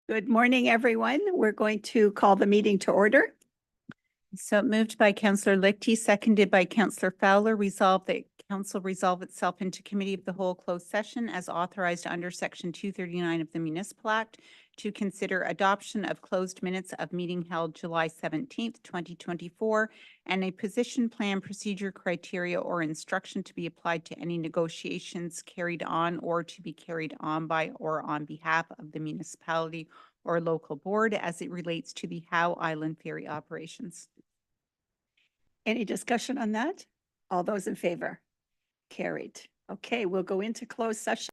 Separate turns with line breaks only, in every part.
Good morning, everyone. We're going to call the meeting to order.
So moved by Councillor Lichty, seconded by Councillor Fowler, resolved that council resolve itself into committee of the whole closed session as authorized under section 239 of the Municipal Act to consider adoption of closed minutes of meeting held July 17th, 2024, and a position plan, procedure, criteria, or instruction to be applied to any negotiations carried on or to be carried on by or on behalf of the municipality or local board as it relates to the Howe Island Ferry operations.
Any discussion on that? All those in favor? Carried. Okay, we'll go into closed session.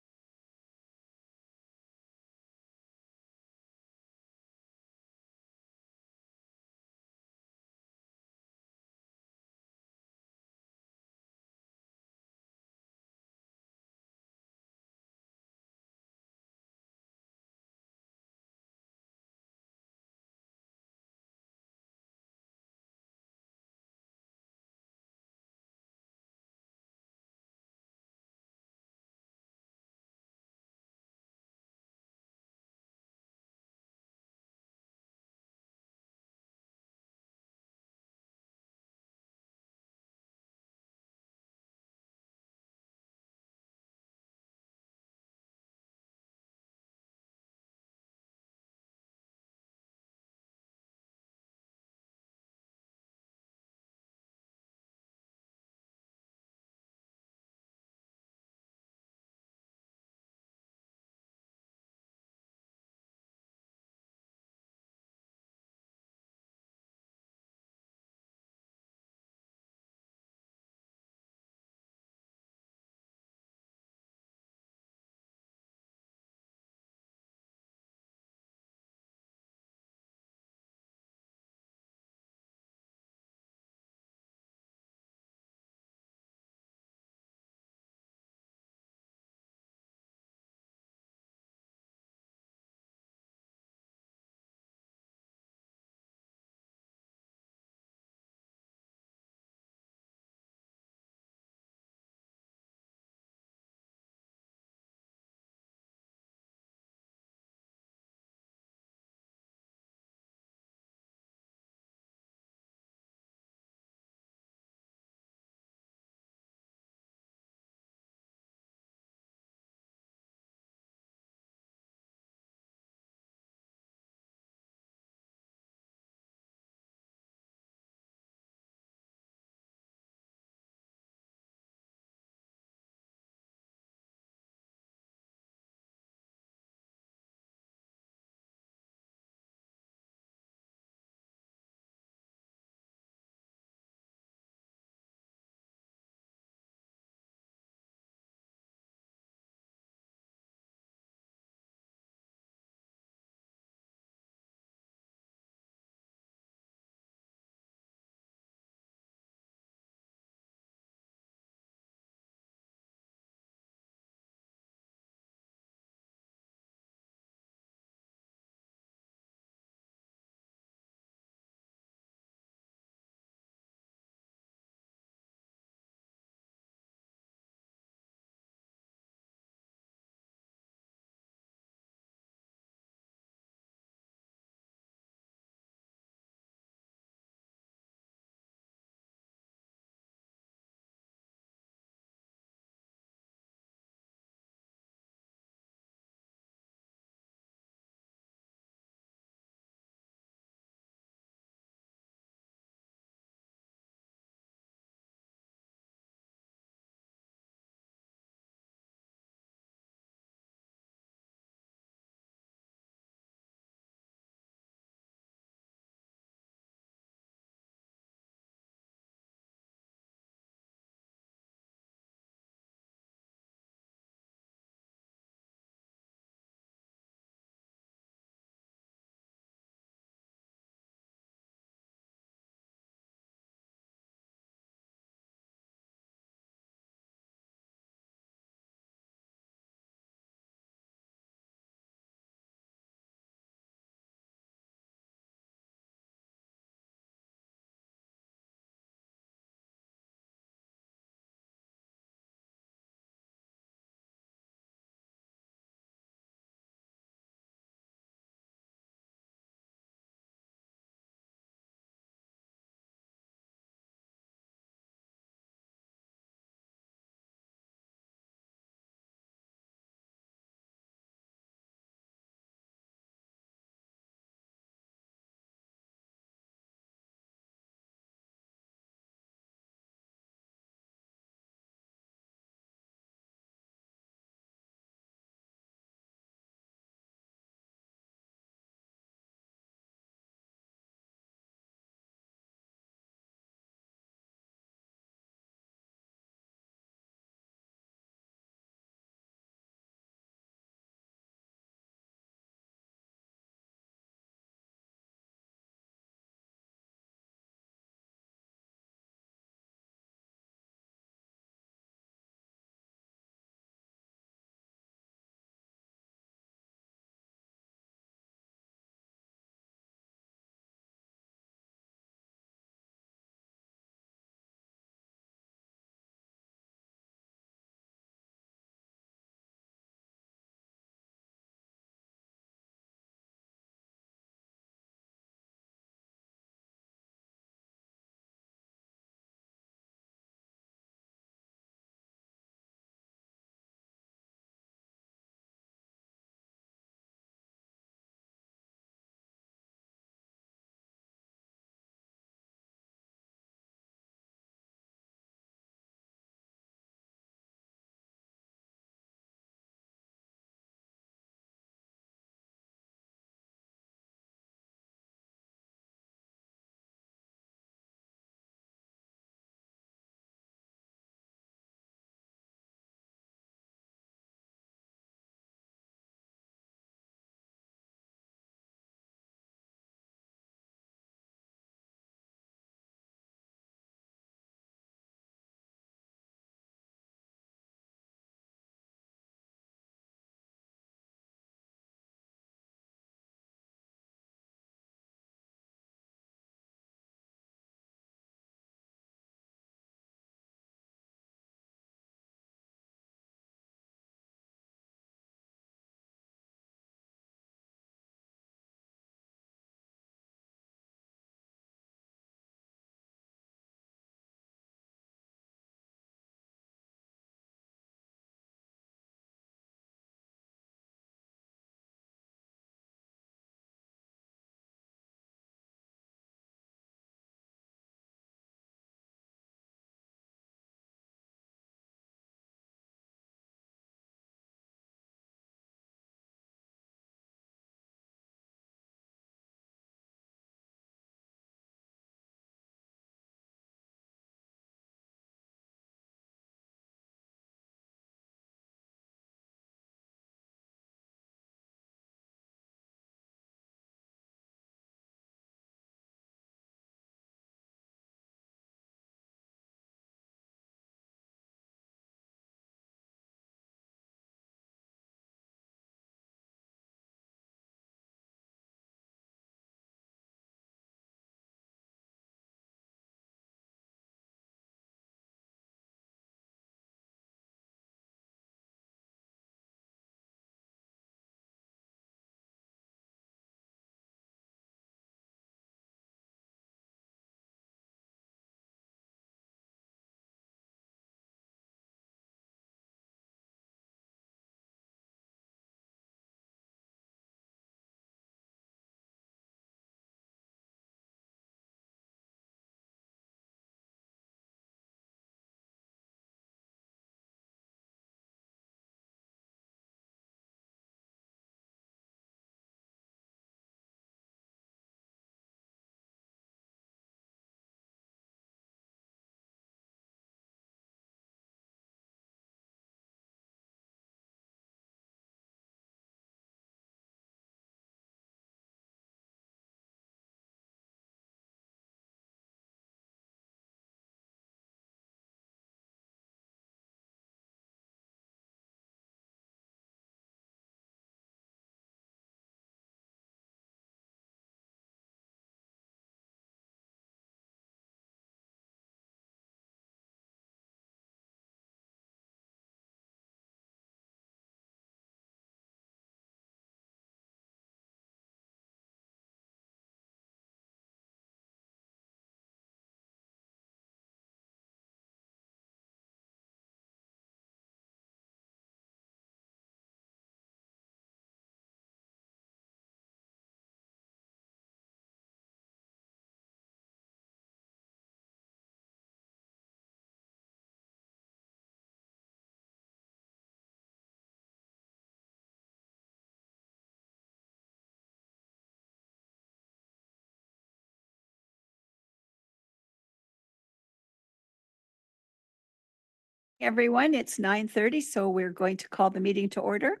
Everyone, it's 9:30, so we're going to call the meeting to order.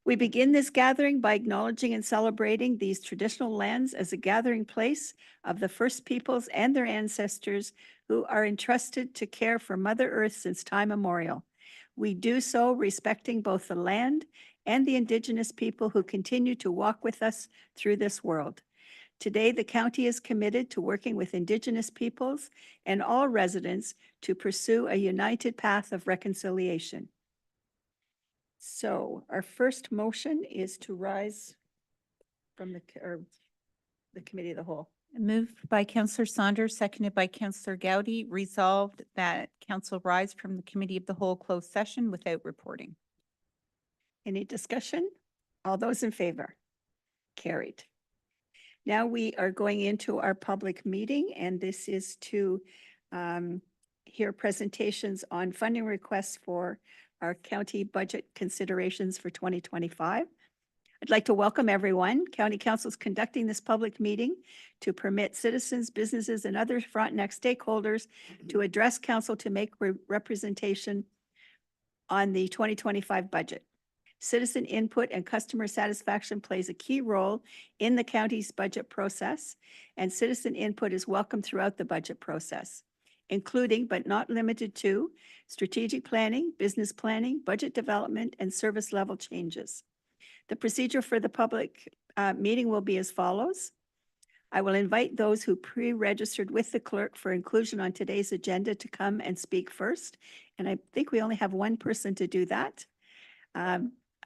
We begin this gathering by acknowledging and celebrating these traditional lands as a gathering place of the First Peoples and their ancestors who are entrusted to care for Mother Earth since time immemorial. We do so respecting both the land and the Indigenous people who continue to walk with us through this world. Today, the county is committed to working with Indigenous peoples and all residents to pursue a united path of reconciliation. So our first motion is to rise from the committee of the whole.
Moved by Counselor Saunders, seconded by Counselor Gowdy, resolved that council rise from the committee of the whole closed session without reporting.
Any discussion? All those in favor? Carried. Now we are going into our public meeting, and this is to hear presentations on funding requests for our county budget considerations for 2025. I'd like to welcome everyone. County Council is conducting this public meeting to permit citizens, businesses, and other Frontenac stakeholders to address council to make representation on the 2025 budget. Citizen input and customer satisfaction plays a key role in the county's budget process, and citizen input is welcome throughout the budget process, including but not limited to strategic planning, business planning, budget development, and service level changes. The procedure for the public meeting will be as follows. I will invite those who pre-registered with the clerk for inclusion on today's agenda to come and speak first, and I think we only have one person to do that.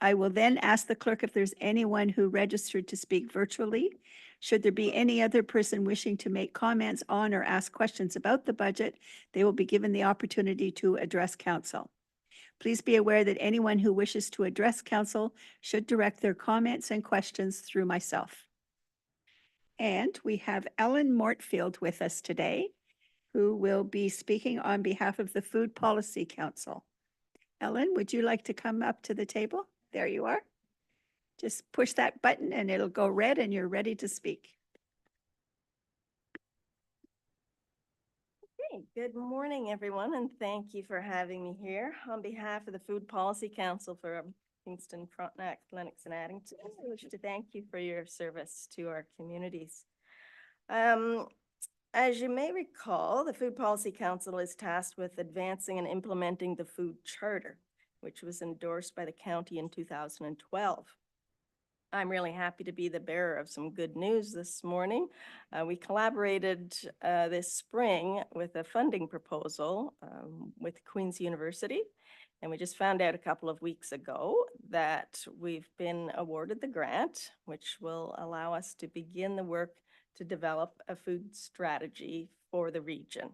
I will then ask the clerk if there's anyone who registered to speak virtually. Should there be any other person wishing to make comments on or ask questions about the budget, they will be given the opportunity to address council. Please be aware that anyone who wishes to address council should direct their comments and questions through myself. And we have Ellen Mortfield with us today, who will be speaking on behalf of the Food Policy Council. Ellen, would you like to come up to the table? There you are. Just push that button and it'll go red and you're ready to speak.
Okay, good morning, everyone, and thank you for having me here. On behalf of the Food Policy Council for Kingston, Frontenac, Lennox, and Addington, I wish to thank you for your service to our communities. As you may recall, the Food Policy Council is tasked with advancing and implementing the Food Charter, which was endorsed by the county in 2012. I'm really happy to be the bearer of some good news this morning. We collaborated this spring with a funding proposal with Queen's University, and we just found out a couple of weeks ago that we've been awarded the grant, which will allow us to begin the work to develop a food strategy for the region.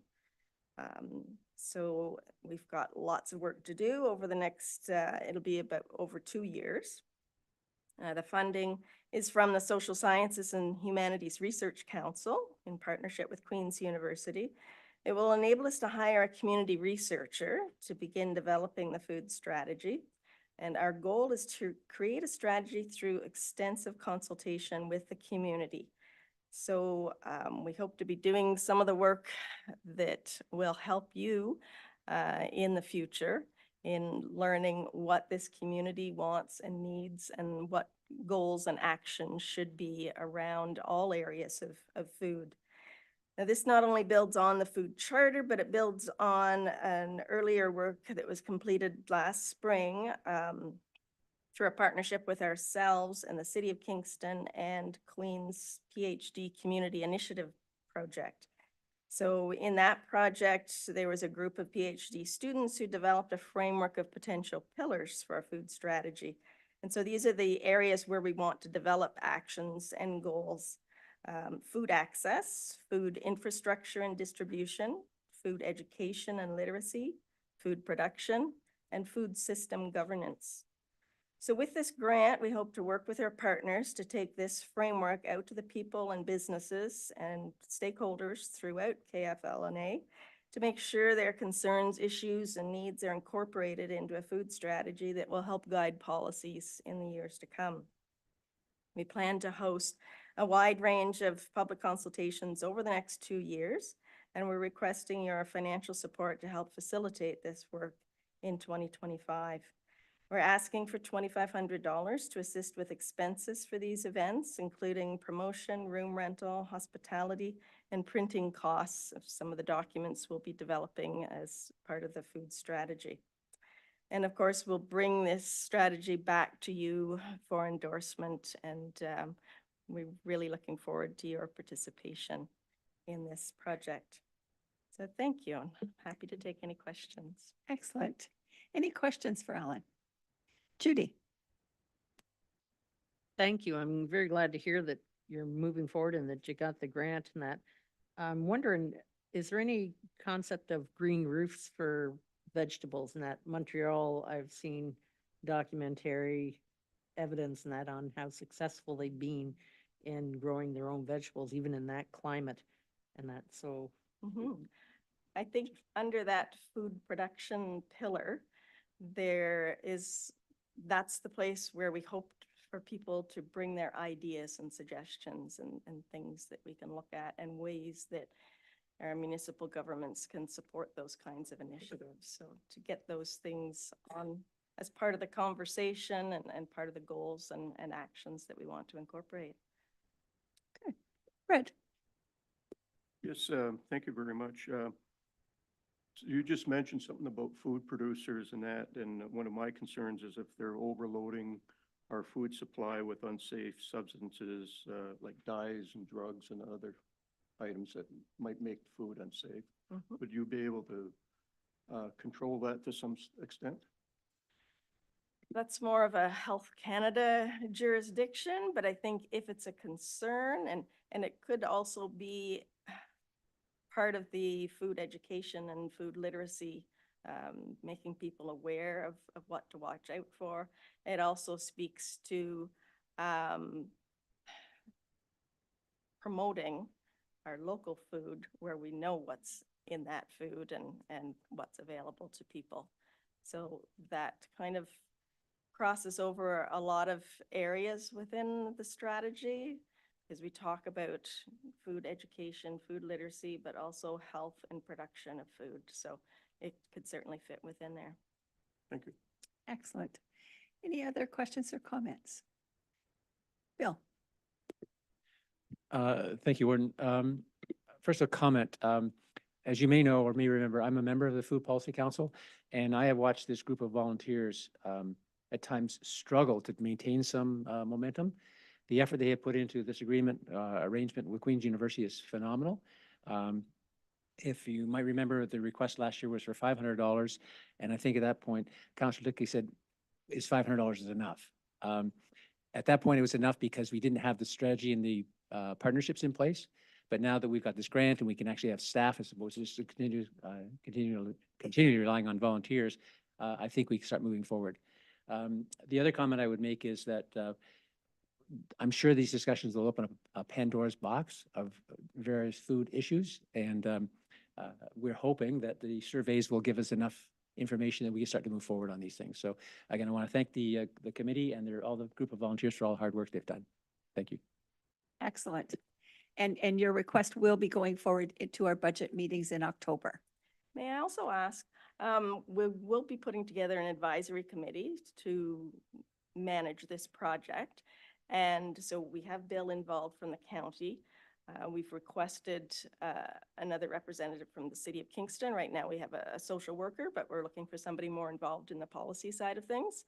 So we've got lots of work to do over the next, it'll be about over 2 years. The funding is from the Social Sciences and Humanities Research Council in partnership with Queen's University. It will enable us to hire a community researcher to begin developing the food strategy. And our goal is to create a strategy through extensive consultation with the community. So we hope to be doing some of the work that will help you in the future in learning what this community wants and needs and what goals and actions should be around all areas of food. Now, this not only builds on the Food Charter, but it builds on an earlier work that was completed last spring through a partnership with ourselves and the City of Kingston and Queen's PhD Community Initiative Project. So in that project, there was a group of PhD students who developed a framework of potential pillars for a food strategy. And so these are the areas where we want to develop actions and goals. Food access, food infrastructure and distribution, food education and literacy, food production, and food system governance. So with this grant, we hope to work with our partners to take this framework out to the people and businesses and stakeholders throughout KFLNA to make sure their concerns, issues, and needs are incorporated into a food strategy that will help guide policies in the years to come. We plan to host a wide range of public consultations over the next 2 years, and we're requesting your financial support to help facilitate this work in 2025. We're asking for $2,500 to assist with expenses for these events, including promotion, room rental, hospitality, and printing costs of some of the documents we'll be developing as part of the food strategy. And of course, we'll bring this strategy back to you for endorsement, and we're really looking forward to your participation in this project. So thank you. I'm happy to take any questions.
Excellent. Any questions for Ellen? Judy?
Thank you. I'm very glad to hear that you're moving forward and that you got the grant and that. I'm wondering, is there any concept of green roofs for vegetables in that Montreal? I've seen documentary evidence and that on how successful they've been in growing their own vegetables, even in that climate and that. So
Mhm. I think under that food production pillar, that's the place where we hope for people to bring their ideas and suggestions and things that we can look at and ways that our municipal governments can support those kinds of initiatives. So to get those things on as part of the conversation and part of the goals and actions that we want to incorporate.
Fred?
Yes, thank you very much. So you just mentioned something about food producers and that, and one of my concerns is if they're overloading our food supply with unsafe substances, like dyes and drugs and other items that might make food unsafe.
Mhm.
Would you be able to control that to some extent?
That's more of a Health Canada jurisdiction, but I think if it's a concern and it could also be part of the food education and food literacy, making people aware of what to watch out for. It also speaks to promoting our local food where we know what's in that food and what's available to people. So that kind of crosses over a lot of areas within the strategy, because we talk about food education, food literacy, but also health and production of food. So it could certainly fit within there.
Thank you.
Excellent. Any other questions or comments? Bill?
Thank you, Warden. First, a comment. As you may know or may remember, I'm a member of the Food Policy Council, and I have watched this group of volunteers at times struggle to maintain some momentum. The effort they have put into this arrangement with Queen's University is phenomenal. If you might remember, the request last year was for $500, and I think at that point, Councillor Lickty said, "Is $500 is enough?" At that point, it was enough because we didn't have the strategy and the partnerships in place. But now that we've got this grant and we can actually have staff as opposed to just continue relying on volunteers, I think we can start moving forward. The other comment I would make is that I'm sure these discussions will open up a Pandora's box of various food issues, and we're hoping that the surveys will give us enough information that we can start to move forward on these things. So again, I want to thank the committee and all the group of volunteers for all the hard work they've done. Thank you.
Excellent. And your request will be going forward into our budget meetings in October.
May I also ask, we will be putting together an advisory committee to manage this project. And so we have Bill involved from the county. We've requested another representative from the city of Kingston. Right now we have a social worker, but we're looking for somebody more involved in the policy side of things.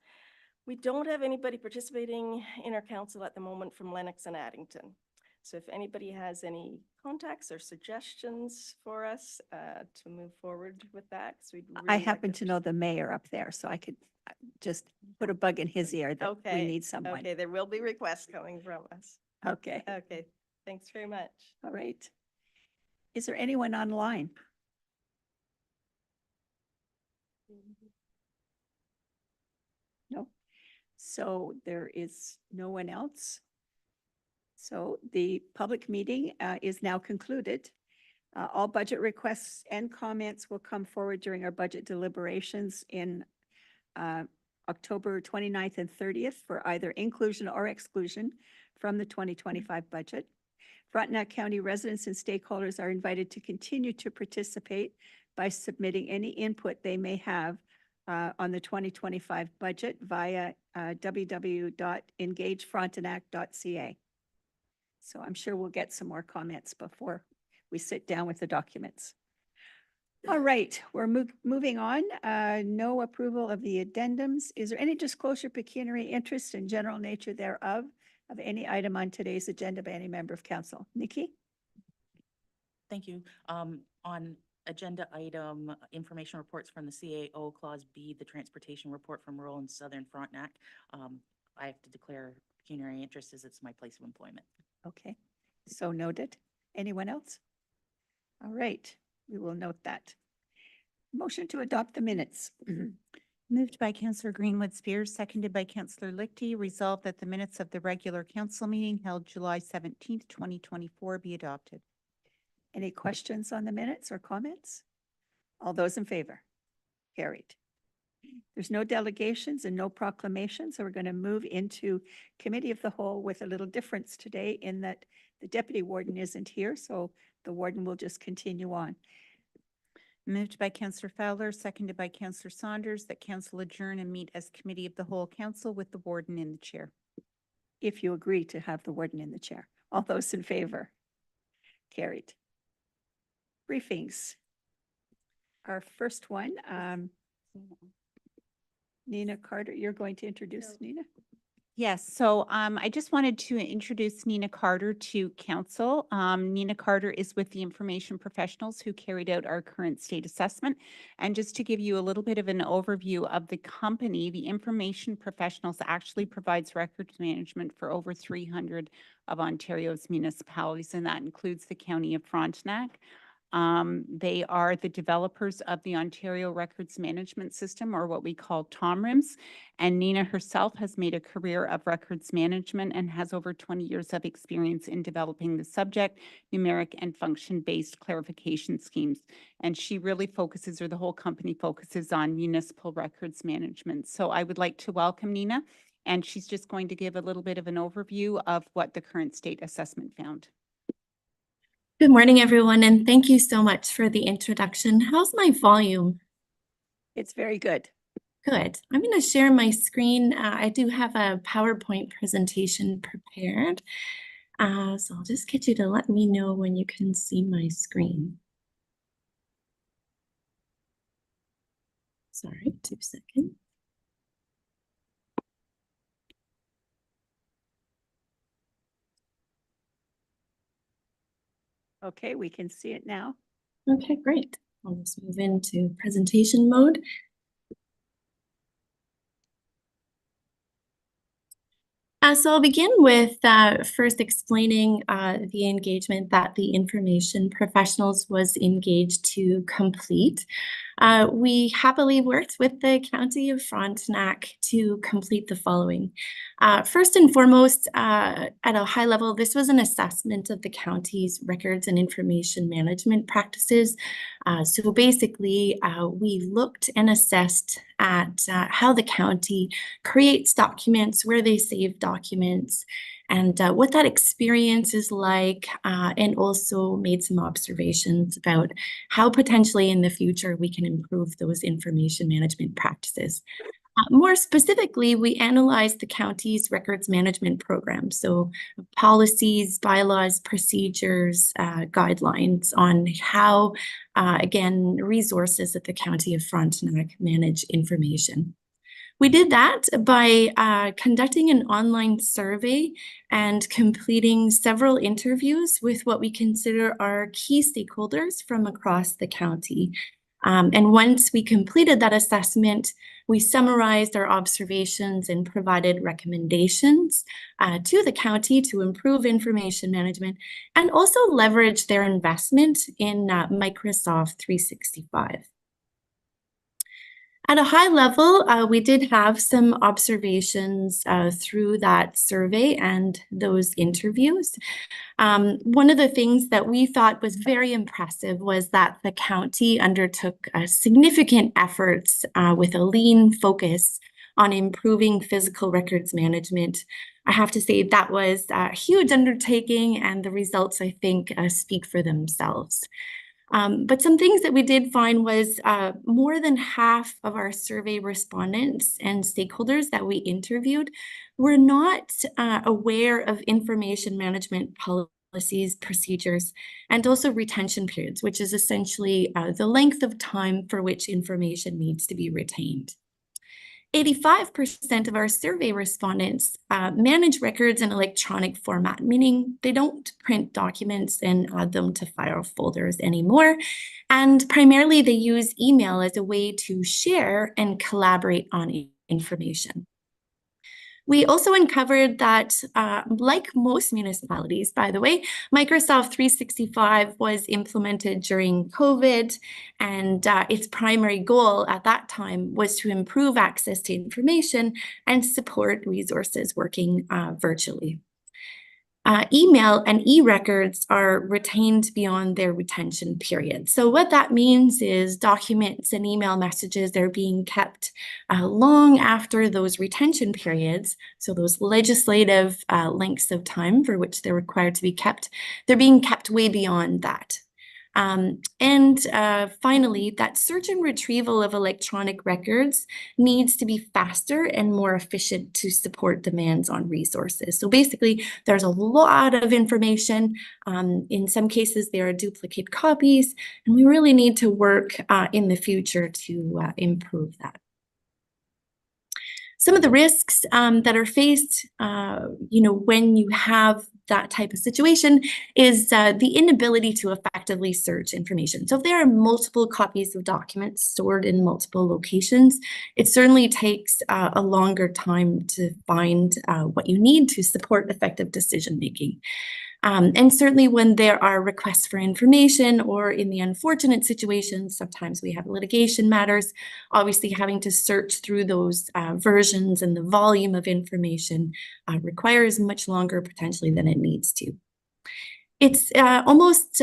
We don't have anybody participating in our council at the moment from Lennox and Addington. So if anybody has any contacts or suggestions for us to move forward with that, 'cause we'd
I
really like
happen to know the mayor up there, so I could just put a bug in his ear that we
Okay,
need someone.
Okay, there will be requests coming from us.
Okay,
Okay, thanks very much.
all right. Is there anyone online? No. So there is no one else. So the public meeting is now concluded. All budget requests and comments will come forward during our budget deliberations in October 29th and 30th for either inclusion or exclusion from the 2025 budget. Frontenac County residents and stakeholders are invited to continue to participate by submitting any input they may have on the 2025 budget via www.engagefrontenac.ca. So I'm sure we'll get some more comments before we sit down with the documents. All right, we're moving on. No approval of the addendums. Is there any disclosure pecuniary interest and general nature thereof of any item on today's agenda by any member of council? Nikki?
Thank you. On agenda item, information reports from the CAO, Clause B, the transportation report from rural and southern Frontenac. I have to declare pecuniary interest as it's my place of employment.
Okay, so noted. Anyone else? All right, we will note that. Motion to adopt the minutes.
Moved by Councillor Greenwood Spears, seconded by Councillor Lichty. Resolved that the minutes of the regular council meeting held July 17th, 2024 be adopted.
Any questions on the minutes or comments? All those in favor? Carried. There's no delegations and no proclamations, so we're going to move into committee of the whole with a little difference today in that the deputy warden isn't here, so the warden will just continue on.
Moved by Councillor Fowler, seconded by Councillor Saunders, that council adjourn and meet as committee of the whole council with the warden in the chair.
If you agree to have the warden in the chair. All those in favor? Carried. Briefings. Our first one, Nina Carter, you're going to introduce Nina?
Yes, so I just wanted to introduce Nina Carter to council. Nina Carter is with the information professionals who carried out our current state assessment. And just to give you a little bit of an overview of the company, the information professionals actually provides records management for over 300 of Ontario's municipalities, and that includes the County of Frontenac. They are the developers of the Ontario Records Management System, or what we call TOMRIMS. And Nina herself has made a career of records management and has over 20 years of experience in developing the subject, numeric, and function-based clarification schemes. And she really focuses, or the whole company focuses, on municipal records management. So I would like to welcome Nina, and she's just going to give a little bit of an overview of what the current state assessment found.
Good morning, everyone, and thank you so much for the introduction. How's my volume?
It's very good.
Good. I'm going to share my screen. I do have a PowerPoint presentation prepared. So I'll just get you to let me know when you can see my screen. Sorry, 2 seconds.
Okay, we can see it now.
Okay, great. I'll just move into presentation mode. So I'll begin with first explaining the engagement that the information professionals was engaged to complete. We happily worked with the County of Frontenac to complete the following. First and foremost, at a high level, this was an assessment of the county's records and information management practices. So basically, we looked and assessed at how the county creates documents, where they save documents, and what that experience is like, and also made some observations about how potentially in the future we can improve those information management practices. More specifically, we analyzed the county's records management program, so policies, bylaws, procedures, guidelines on how, again, resources at the County of Frontenac manage information. We did that by conducting an online survey and completing several interviews with what we consider our key stakeholders from across the county. And once we completed that assessment, we summarized our observations and provided recommendations to the county to improve information management and also leverage their investment in Microsoft 365. At a high level, we did have some observations through that survey and those interviews. One of the things that we thought was very impressive was that the county undertook significant efforts with a lean focus on improving physical records management I have to say that was a huge undertaking, and the results, I think, speak for themselves. But some things that we did find was more than half of our survey respondents and stakeholders that we interviewed were not aware of information management policies, procedures, and also retention periods, which is essentially the length of time for which information needs to be retained. 85% of our survey respondents manage records in electronic format, meaning they don't print documents and add them to file folders anymore. And primarily they use email as a way to share and collaborate on information. We also uncovered that, like most municipalities, by the way, Microsoft 365 was implemented during COVID, and its primary goal at that time was to improve access to information and support resources working virtually. Email and e-records are retained beyond their retention period. So what that means is documents and email messages are being kept long after those retention periods, so those legislative lengths of time for which they're required to be kept, they're being kept way beyond that. Finally, that search and retrieval of electronic records needs to be faster and more efficient to support demands on resources. So basically, there's a lot of information. In some cases, there are duplicate copies, and we really need to work in the future to improve that. Some of the risks that are faced, when you have that type of situation is the inability to effectively search information. So if there are multiple copies of documents stored in multiple locations, it certainly takes a longer time to find what you need to support effective decision-making. And certainly when there are requests for information, or in the unfortunate situations, sometimes we have litigation matters, obviously having to search through those versions and the volume of information requires much longer potentially than it needs to. It's almost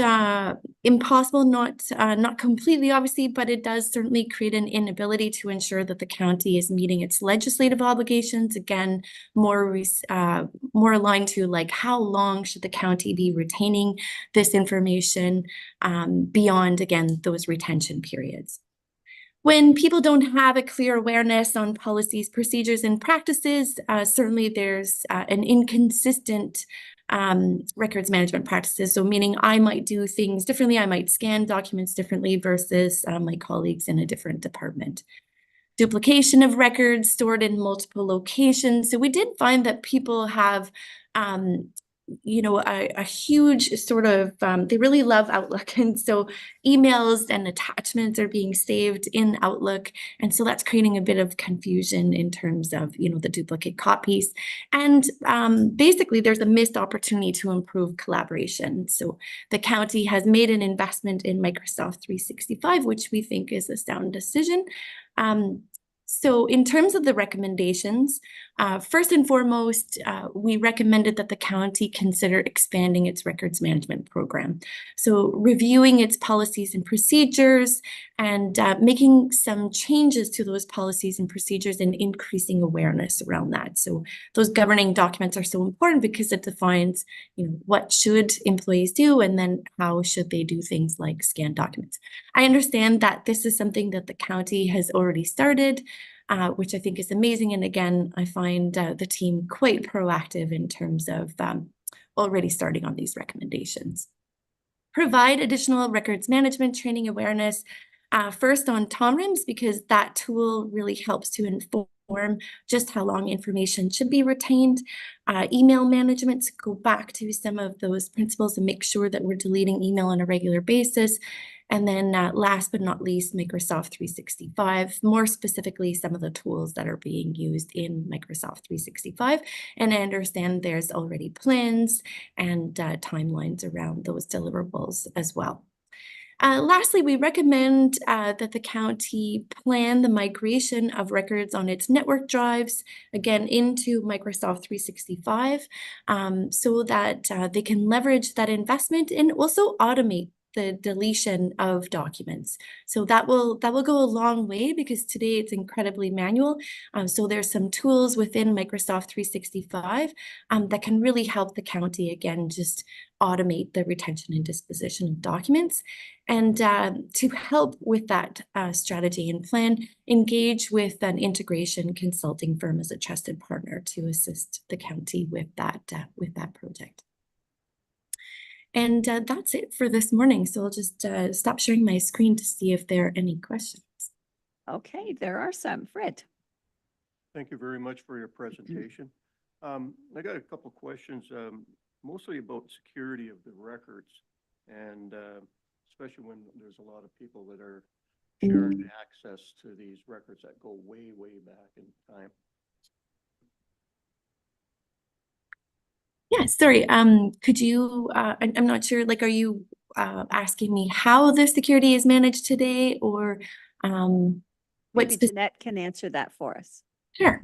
impossible, not completely obviously, but it does certainly create an inability to ensure that the county is meeting its legislative obligations. Again, more aligned to like how long should the county be retaining this information beyond, again, those retention periods. When people don't have a clear awareness on policies, procedures, and practices, certainly there's an inconsistent records management practices. So meaning I might do things differently, I might scan documents differently versus my colleagues in a different department. Duplication of records stored in multiple locations. So we did find that people have a huge sort of, they really love Outlook. And so emails and attachments are being saved in Outlook. And so that's creating a bit of confusion in terms of, the duplicate copies. And basically there's a missed opportunity to improve collaboration. So the county has made an investment in Microsoft 365, which we think is a sound decision. So in terms of the recommendations, first and foremost, we recommended that the county consider expanding its records management program. So reviewing its policies and procedures and making some changes to those policies and procedures and increasing awareness around that. So those governing documents are so important because it defines, what should employees do and then how should they do things like scan documents. I understand that this is something that the county has already started, which I think is amazing. And again, I find the team quite proactive in terms of already starting on these recommendations. Provide additional records management training awareness, first on TOMRIMS, because that tool really helps to inform just how long information should be retained. Email management, to go back to some of those principles and make sure that we're deleting email on a regular basis. And then last but not least, Microsoft 365, more specifically, some of the tools that are being used in Microsoft 365. And I understand there's already plans and timelines around those deliverables as well. Lastly, we recommend that the county plan the migration of records on its network drives, again, into Microsoft 365, so that they can leverage that investment and also automate the deletion of documents. So that will go a long way because today it's incredibly manual. So there's some tools within Microsoft 365 that can really help the county again just automate the retention and disposition of documents. And to help with that strategy and plan, engage with an integration consulting firm as a trusted partner to assist the county with that project. And that's it for this morning. So I'll just stop sharing my screen to see if there are any questions.
Okay, there are some. Fred?
Thank you very much for your presentation. I got a couple questions, mostly about security of the records, and especially when there's a lot of people that are sharing access to these records that go way, way back in time.
Yeah, sorry. Could you, I'm not sure, like, are you asking me how the security is managed today or
Maybe
what's
Jeanette can answer that for us.
Sure.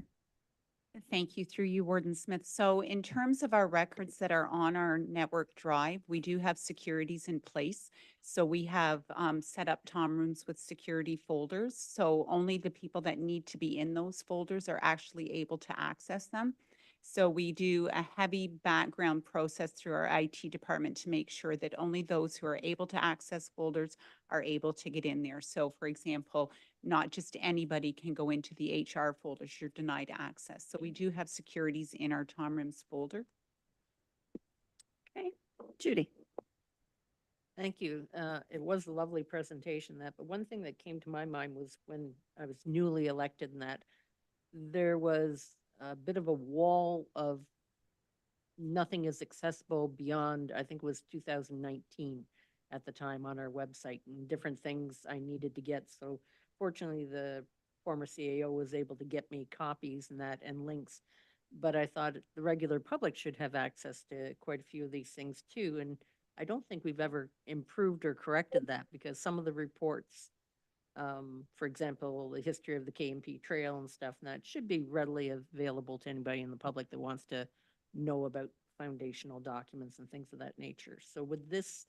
Thank you, through you, Warden Smith. So in terms of our records that are on our network drive, we do have securities in place. So we have set up Tom rooms with security folders. So only the people that need to be in those folders are actually able to access them. So we do a heavy background process through our IT department to make sure that only those who are able to access folders are able to get in there. So for example, not just anybody can go into the HR folders. You're denied access. So we do have securities in our Tom Rims folder.
Okay, Judy?
Thank you. It was a lovely presentation, but one thing that came to my mind was when I was newly elected and that there was a bit of a wall of nothing is accessible beyond, I think it was 2019 at the time on our website, and different things I needed to get. So fortunately, the former CAO was able to get me copies and that and links, but I thought the regular public should have access to quite a few of these things too. And I don't think we've ever improved or corrected that, because some of the reports, for example, the history of the KMP Trail and stuff, and that should be readily available to anybody in the public that wants to know about foundational documents and things of that nature. So would this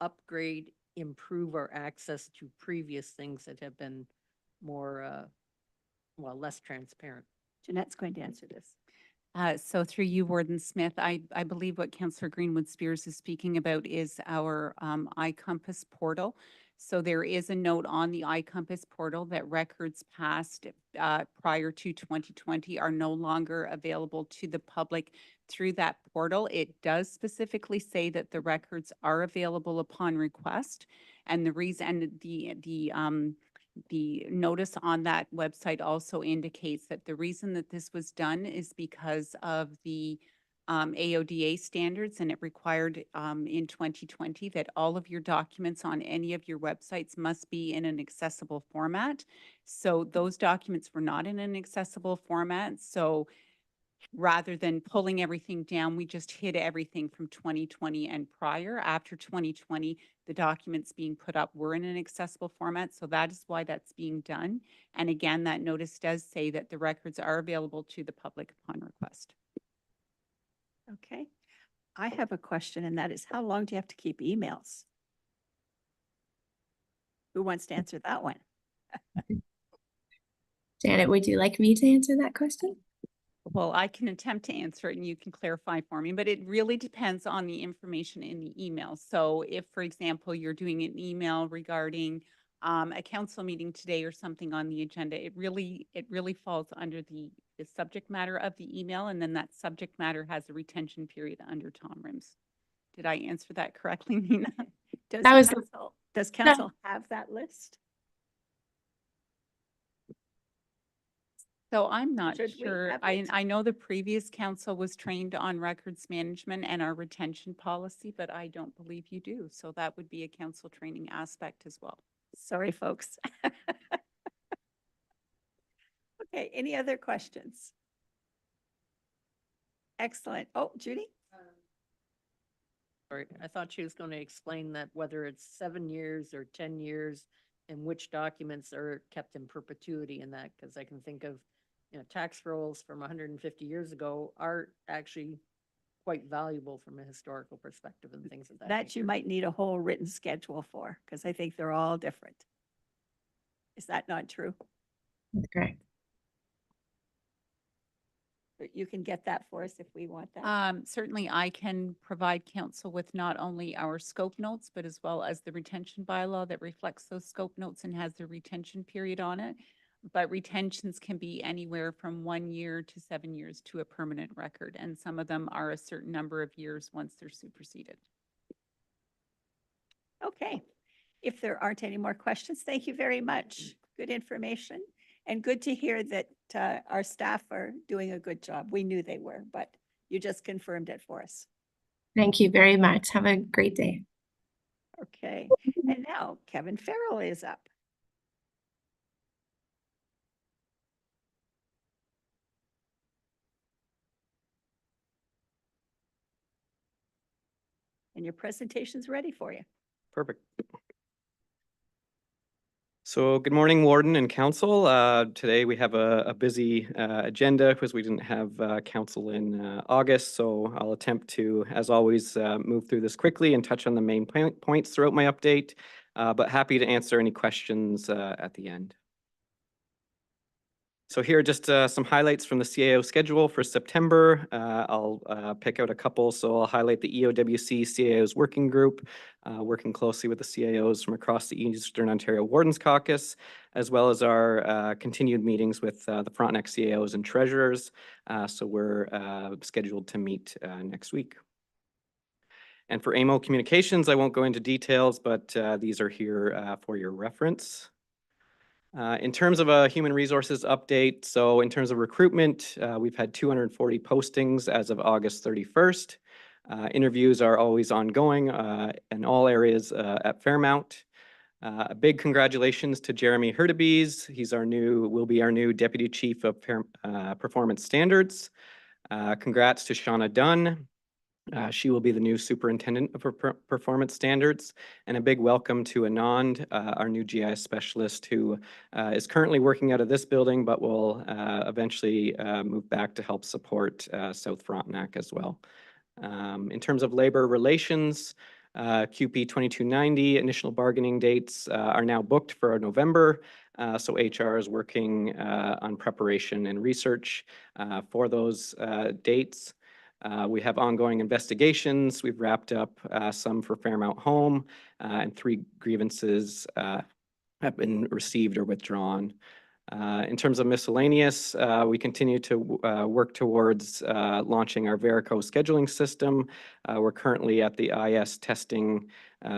upgrade improve our access to previous things that have been more, less transparent?
Jeanette's going to answer this.
So through you, Warden Smith, I believe what Councillor Greenwood Spears is speaking about is our iCompass portal. So there is a note on the iCompass portal that records passed prior to 2020 are no longer available to the public through that portal. It does specifically say that the records are available upon request, and the reason the notice on that website also indicates that the reason that this was done is because of the AODA standards, and it required in 2020 that all of your documents on any of your websites must be in an accessible format. So those documents were not in an accessible format. So rather than pulling everything down, we just hid everything from 2020 and prior. After 2020, the documents being put up were in an accessible format. So that is why that's being done. And again, that notice does say that the records are available to the public upon request.
Okay. I have a question, and that is, how long do you have to keep emails? Who wants to answer that one?
Janet, would you like me to answer that question?
Well, I can attempt to answer it and you can clarify for me, but it really depends on the information in the email. So if, for example, you're doing an email regarding a council meeting today or something on the agenda, it really falls under the subject matter of the email, and then that subject matter has a retention period under Tom Rims. Did I answer that correctly, Nina?
Does council have that list?
So I'm not
Should we
sure.
have
I
it?
know the previous council was trained on records management and our retention policy, but I don't believe you do. So that would be a council training aspect as well.
Sorry, folks. Okay, any other questions? Excellent. Oh, Judy?
Sorry, I thought she was going to explain that whether it's 7 years or 10 years and which documents are kept in perpetuity in that, because I can think of, tax rolls from 150 years ago are actually quite valuable from a historical perspective and things of that
That you
nature.
might need a whole written schedule for, because I think they're all different. Is that not true?
That's correct.
But you can get that for us if we want that.
Certainly I can provide council with not only our scope notes, but as well as the retention bylaw that reflects those scope notes and has the retention period on it. But retentions can be anywhere from 1 year to 7 years to a permanent record, and some of them are a certain number of years once they're superseded.
Okay. If there aren't any more questions, thank you very much. Good information. And good to hear that our staff are doing a good job. We knew they were, but you just confirmed it for us.
Thank you very much. Have a great day.
Okay. And now Kevin Farrell is up. And your presentation's ready for you.
Perfect. So good morning, Warden and Council. Today we have a busy agenda because we didn't have Council in August. So I'll attempt to, as always, move through this quickly and touch on the main points throughout my update, but happy to answer any questions at the end. So here are just some highlights from the CAO schedule for September. I'll pick out a couple. So I'll highlight the EOWC CAO's working group, working closely with the CAOs from across the Eastern Ontario Wardens Caucus, as well as our continued meetings with the Frontenac CAOs and treasurers. So we're scheduled to meet next week. And for AMO Communications, I won't go into details, but these are here for your reference. In terms of a human resources update, so in terms of recruitment, we've had 240 postings as of August 31st. Interviews are always ongoing in all areas at Fairmount. A big congratulations to Jeremy Hurtubise. Will be our new Deputy Chief of Performance Standards. Congrats to Shauna Dunn. She will be the new Superintendent of Performance Standards, and a big welcome to Anand, our new GIS specialist, who is currently working out of this building, but will eventually move back to help support South Frontenac as well. In terms of labor relations, QP 2290 initial bargaining dates are now booked for November. So HR is working on preparation and research for those dates. We have ongoing investigations. We've wrapped up some for Fairmount Home, and 3 grievances have been received or withdrawn. In terms of miscellaneous, we continue to work towards launching our Verico scheduling system. We're currently at the IS testing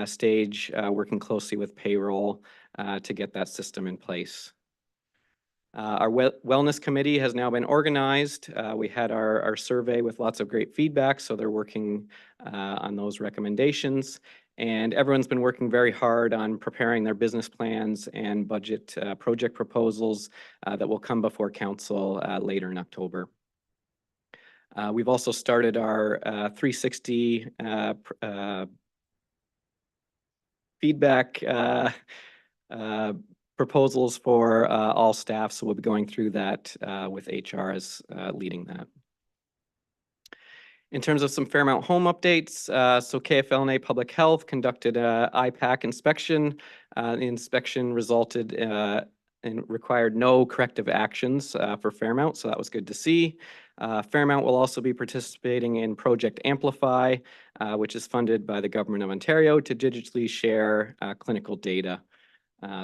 stage, working closely with payroll to get that system in place. Our wellness committee has now been organized. We had our survey with lots of great feedback, so they're working on those recommendations. And everyone's been working very hard on preparing their business plans and budget project proposals that will come before council later in October. We've also started our 360 feedback proposals for all staff, so we'll be going through that with HR as leading that. In terms of some Fairmount Home updates, so KFLNA Public Health conducted a IPAC inspection. The inspection resulted and required no corrective actions for Fairmount, so that was good to see. Fairmount will also be participating in Project Amplify, which is funded by the Government of Ontario to digitally share clinical data.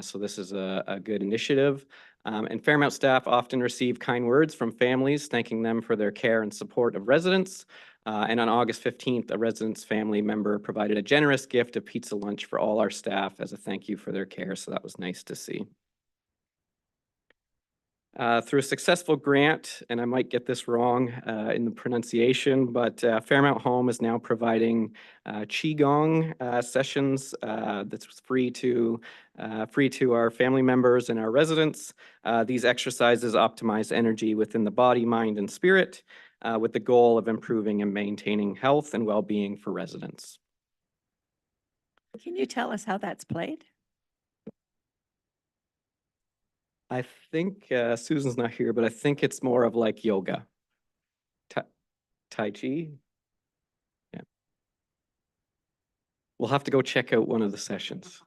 So this is a good initiative. And Fairmount staff often receive kind words from families, thanking them for their care and support of residents. And on August 15th, a resident's family member provided a generous gift of pizza lunch for all our staff as a thank you for their care. So that was nice to see. Through a successful grant, and I might get this wrong in the pronunciation, but Fairmount Home is now providing Qigong sessions that's free to our family members and our residents. These exercises optimize energy within the body, mind, and spirit with the goal of improving and maintaining health and well-being for residents.
Can you tell us how that's played?
I think Susan's not here, but I think it's more of like yoga. Tai Chi. We'll have to go check out one of the sessions.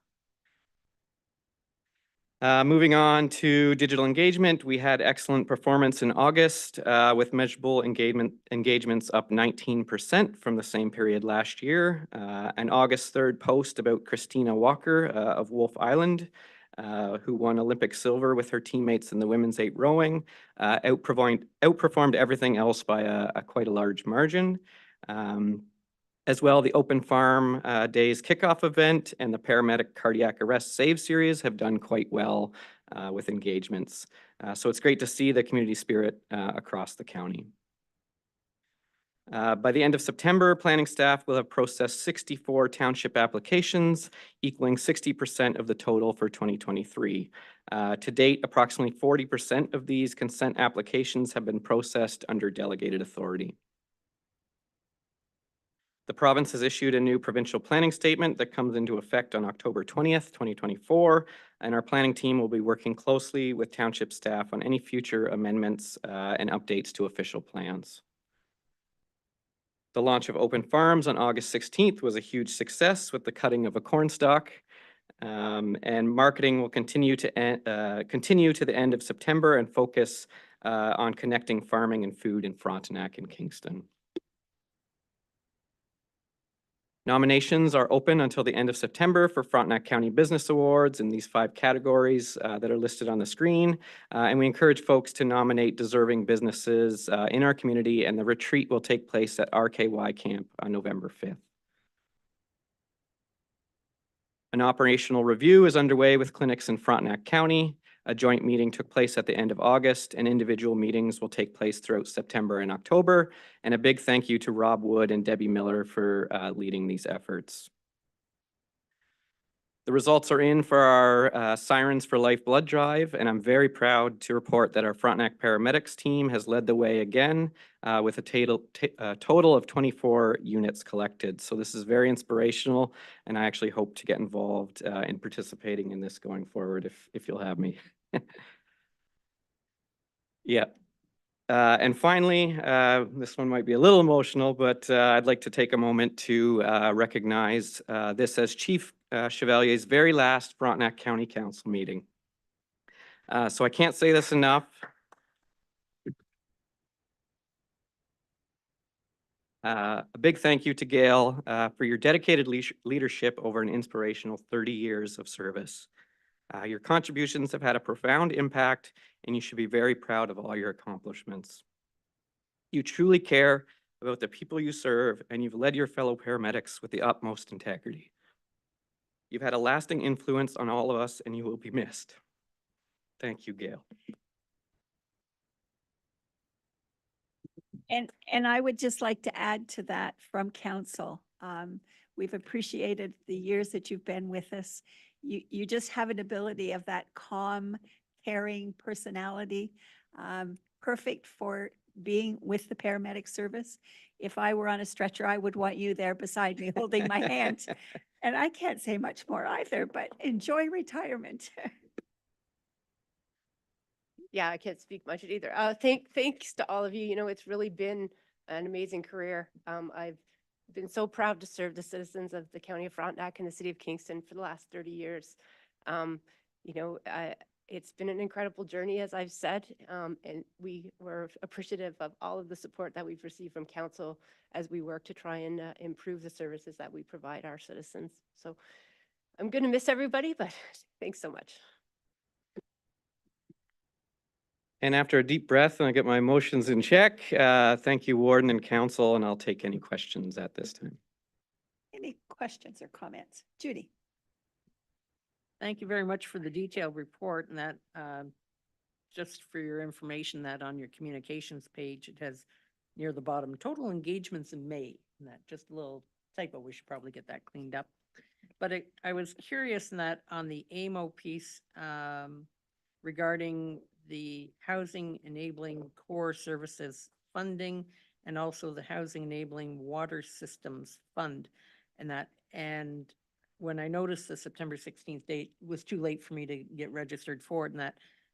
Moving on to digital engagement, we had excellent performance in August with measurable engagements up 19% from the same period last year. An August 3rd post about Christina Walker of Wolf Island, who won Olympic silver with her teammates in the women's 8 rowing, outperformed everything else by a quite a large margin. As well, the Open Farm Days kickoff event and the Paramedic Cardiac Arrest Save Series have done quite well with engagements. So it's great to see the community spirit across the county. By the end of September, planning staff will have processed 64 township applications, equaling 60% of the total for 2023. To date, approximately 40% of these consent applications have been processed under delegated authority. The province has issued a new provincial planning statement that comes into effect on October 20th, 2024, and our planning team will be working closely with township staff on any future amendments and updates to official plans. The launch of Open Farms on August 16th was a huge success with the cutting of a corn stalk, and marketing will continue to the end of September and focus on connecting farming and food in Frontenac and Kingston. Nominations are open until the end of September for Frontenac County Business Awards in these 5 categories that are listed on the screen. And we encourage folks to nominate deserving businesses in our community, and the retreat will take place at RKY Camp on November 5th. An operational review is underway with clinics in Frontenac County. A joint meeting took place at the end of August, and individual meetings will take place throughout September and October. And a big thank you to Rob Wood and Debbie Miller for leading these efforts. The results are in for our Sirens for Life blood drive, and I'm very proud to report that our Frontenac paramedics team has led the way again with a total of 24 units collected. So this is very inspirational, and I actually hope to get involved in participating in this going forward if you'll have me. Yeah. And finally, this one might be a little emotional, but I'd like to take a moment to recognize this as Chief Chevalier's very last Frontenac County Council meeting. So I can't say this enough. A big thank you to Gail for your dedicated leadership over an inspirational 30 years of service. Your contributions have had a profound impact, and you should be very proud of all your accomplishments. You truly care about the people you serve, and you've led your fellow paramedics with the utmost integrity. You've had a lasting influence on all of us, and you will be missed. Thank you, Gail.
And I would just like to add to that from council. We've appreciated the years that you've been with us. You just have an ability of that calm, caring personality, perfect for being with the paramedic service. If I were on a stretcher, I would want you there beside me holding my hand. And I can't say much more either, but enjoy retirement.
Yeah, I can't speak much either. Thanks to all of you. You know, it's really been an amazing career. I've been so proud to serve the citizens of the County of Frontenac and the City of Kingston for the last 30 years. You know, it's been an incredible journey, as I've said, and we were appreciative of all of the support that we've received from council as we work to try and improve the services that we provide our citizens. So I'm going to miss everybody, but thanks so much.
And after a deep breath and I get my emotions in check, thank you, Warden and Council, and I'll take any questions at this time.
Any questions or comments? Judy?
Thank you very much for the detailed report, and that, just for your information, that on your communications page, it has near the bottom, total engagements in May, and that just a little typo, we should probably get that cleaned up. But I was curious in that on the AMO piece, regarding the Housing Enabling Core Services funding and also the Housing Enabling Water Systems Fund, and when I noticed the September 16th date, it was too late for me to get registered for it and that,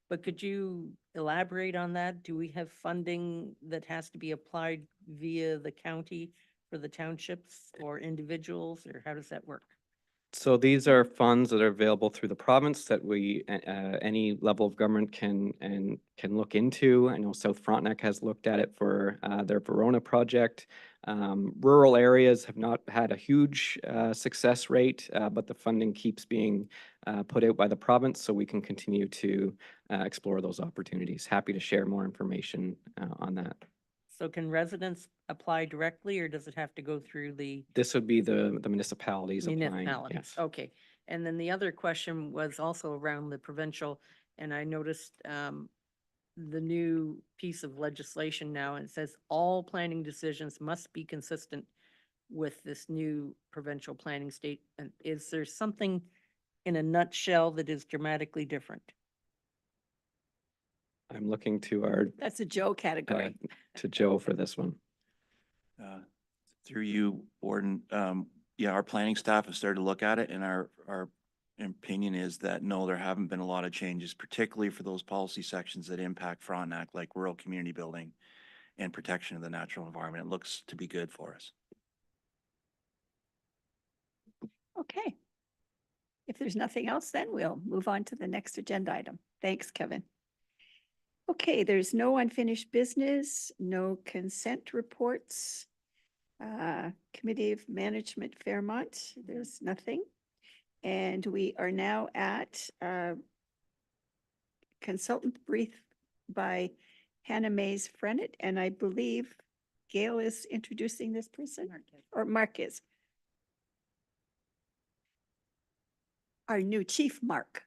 but could you elaborate on that? Do we have funding that has to be applied via the county for the townships or individuals, or how does that work?
So these are funds that are available through the province that any level of government can look into. I know South Frontenac has looked at it for their Verona project. Rural areas have not had a huge success rate, but the funding keeps being put out by the province, so we can continue to explore those opportunities. Happy to share more information on that.
So can residents apply directly, or does it have to go through the
This would be the municipalities applying.
municipalities?
Yes.
Okay. And then the other question was also around the provincial, and I noticed the new piece of legislation now, and it says all planning decisions must be consistent with this new provincial planning state. And is there something in a nutshell that is dramatically different?
I'm looking to our
That's a Joe category.
to Joe for this one.
Through you, Warden, yeah, our planning staff have started to look at it, and our opinion is that no, there haven't been a lot of changes, particularly for those policy sections that impact Frontenac, like rural community building and protection of the natural environment. It looks to be good for us.
Okay. If there's nothing else, then we'll move on to the next agenda item. Thanks, Kevin. Okay, there's no unfinished business, no consent reports. Committee of Management Fairmont, there's nothing. And we are now at consultant brief by Hannah Mays Frennet, and I believe Gail is introducing this person, or Mark is. Our new chief, Mark.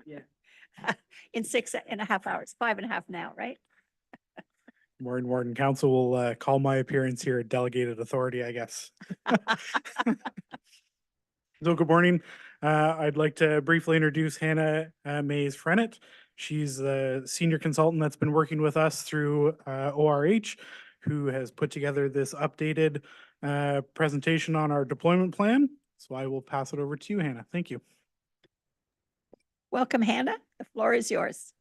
Yeah.
In 6.5 hours, 5.5 now, right?
Warden Council will call my appearance here a delegated authority, I guess. So good morning. I'd like to briefly introduce Hannah Mays Frennet. She's the senior consultant that's been working with us through ORH, who has put together this updated presentation on our deployment plan. So I will pass it over to you, Hannah. Thank you.
Welcome, Hannah. The floor is yours.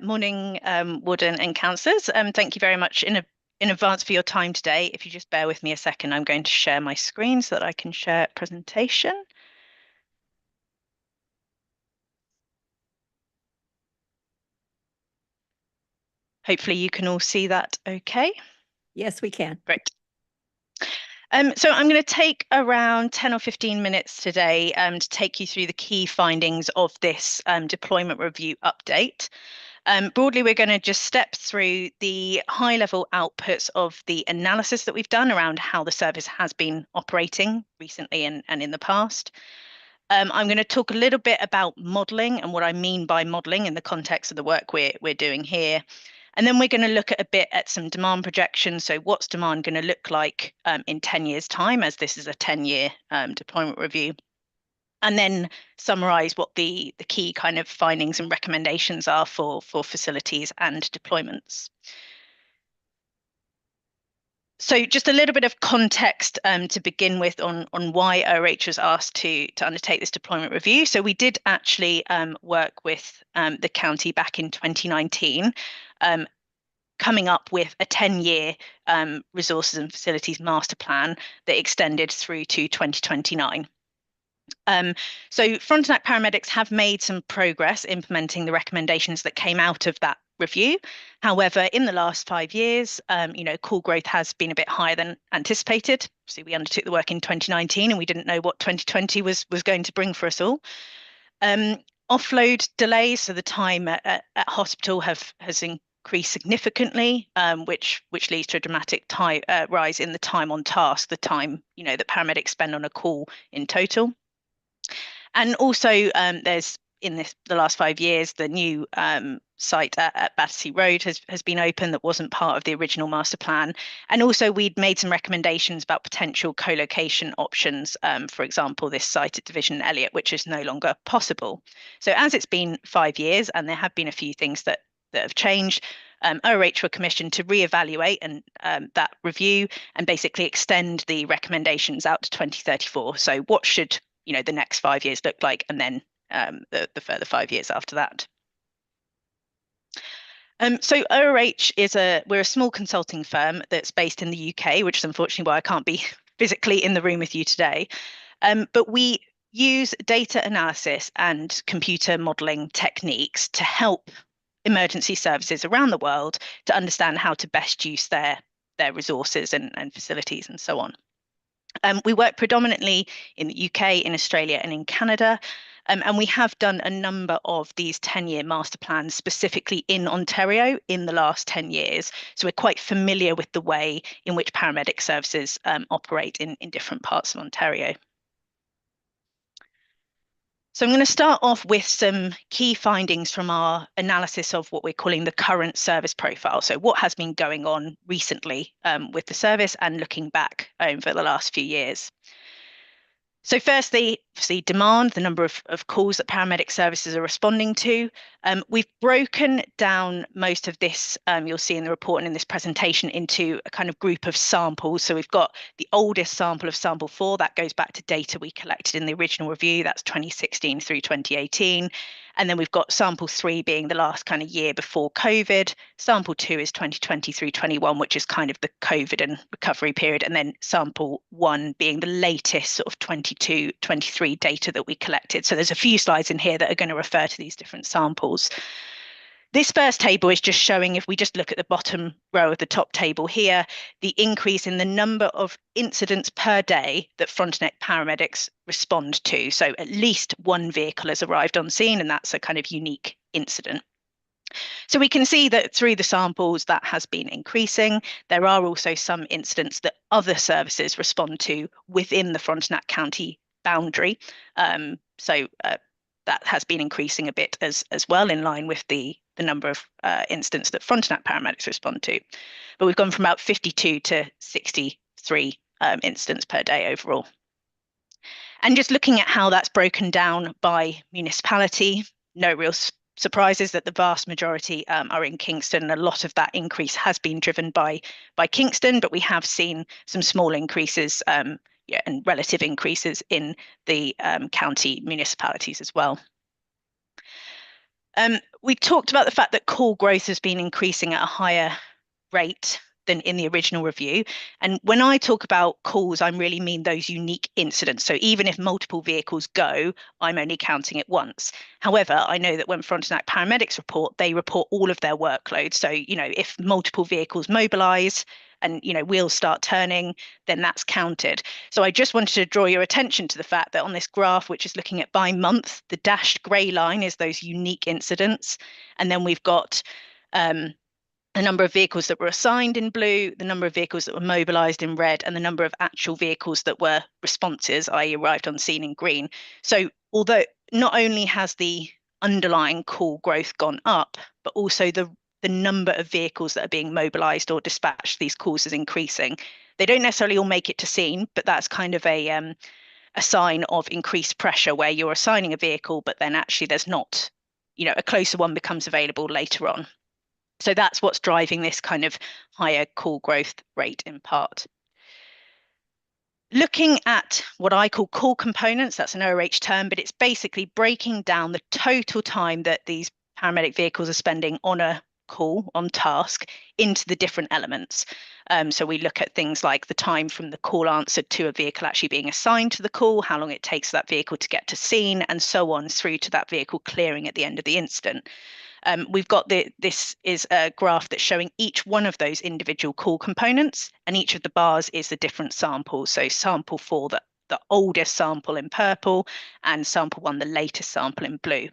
Morning, Warden and councillors. Thank you very much in advance for your time today. If you just bear with me a second, I'm going to share my screen so that I can share presentation. Hopefully you can all see that okay.
Yes, we can.
Great. So I'm going to take around 10 or 15 minutes today to take you through the key findings of this deployment review update. Broadly, we're going to just step through the high-level outputs of the analysis that we've done around how the service has been operating recently and in the past. I'm going to talk a little bit about modelling and what I mean by modelling in the context of the work we're doing here. And then we're going to look at a bit at some demand projections. So what's demand going to look like in 10 years' time, as this is a 10-year deployment review? And then summarize what the key kind of findings and recommendations are for facilities and deployments. So just a little bit of context to begin with on why ORH was asked to undertake this deployment review. So we did actually work with the county back in 2019, coming up with a 10-year resources and facilities master plan that extended through to 2029. So Frontenac paramedics have made some progress implementing the recommendations that came out of that review. However, in the last 5 years, call growth has been a bit higher than anticipated. So we undertook the work in 2019 and we didn't know what 2020 was going to bring for us all. Offload delays, so the time at hospital has increased significantly, which leads to a dramatic rise in the time on task, the time that paramedics spend on a call in total. And also there's in the last 5 years, the new site at Battersea Road has been open that wasn't part of the original master plan. And also we'd made some recommendations about potential co-location options, for example, this site at Division Elliott, which is no longer possible. So as it's been 5 years and there have been a few things that have changed, ORH were commissioned to reevaluate and that review and basically extend the recommendations out to 2034. So what should the next 5 years look like, and then the further 5 years after that. So ORH we're a small consulting firm that's based in the UK, which is unfortunately why I can't be physically in the room with you today. But we use data analysis and computer modeling techniques to help emergency services around the world to understand how to best use their resources and facilities and so on. We work predominantly in the UK, in Australia, and in Canada. And we have done a number of these 10-year master plans specifically in Ontario in the last 10 years. So we're quite familiar with the way in which paramedic services operate in different parts of Ontario. So I'm going to start off with some key findings from our analysis of what we're calling the current service profile. So what has been going on recently with the service and looking back over the last few years. So firstly, obviously demand, the number of calls that paramedic services are responding to. We've broken down most of this, you'll see in the report and in this presentation, into a kind of group of samples. So we've got the oldest sample of sample 4, that goes back to data we collected in the original review, that's 2016 through 2018. And then we've got sample 3 being the last kind of year before COVID. Sample 2 is 2020 through 21, which is kind of the COVID and recovery period. And then sample 1 being the latest sort of 22, 23 data that we collected. So there's a few slides in here that are going to refer to these different samples. This first table is just showing, if we just look at the bottom row of the top table here, the increase in the number of incidents per day that Frontenac paramedics respond to. So at least one vehicle has arrived on scene, and that's a kind of unique incident. So we can see that through the samples that has been increasing. There are also some incidents that other services respond to within the Frontenac County boundary. That has been increasing a bit as well, in line with the number of incidents that Frontenac paramedics respond to. But we've gone from about 52 to 63 incidents per day overall. And just looking at how that's broken down by municipality, no real surprises that the vast majority are in Kingston. A lot of that increase has been driven by Kingston, but we have seen some small increases and relative increases in the county municipalities as well. We talked about the fact that call growth has been increasing at a higher rate than in the original review. And when I talk about calls, I really mean those unique incidents. So even if multiple vehicles go, I'm only counting it once. However, I know that when Frontenac paramedics report, they report all of their workload. So, if multiple vehicles mobilize and, wheels start turning, then that's counted. So I just wanted to draw your attention to the fact that on this graph, which is looking at by month, the dashed gray line is those unique incidents. And then we've got the number of vehicles that were assigned in blue, the number of vehicles that were mobilized in red, and the number of actual vehicles that were responses, i.e. arrived on scene in green. So although not only has the underlying call growth gone up, but also the number of vehicles that are being mobilized or dispatched these calls is increasing. They don't necessarily all make it to scene, but that's kind of a sign of increased pressure where you're assigning a vehicle, but then actually there's not, a closer one becomes available later on. So that's what's driving this kind of higher call growth rate in part. Looking at what I call call components, that's an ORH term, but it's basically breaking down the total time that these paramedic vehicles are spending on a call, on task, into the different elements. So we look at things like the time from the call answered to a vehicle actually being assigned to the call, how long it takes that vehicle to get to scene, and so on through to that vehicle clearing at the end of the incident. We've got this is a graph that's showing each one of those individual call components, and each of the bars is the different samples. So sample 4, the oldest sample in purple, and sample 1, the latest sample in blue.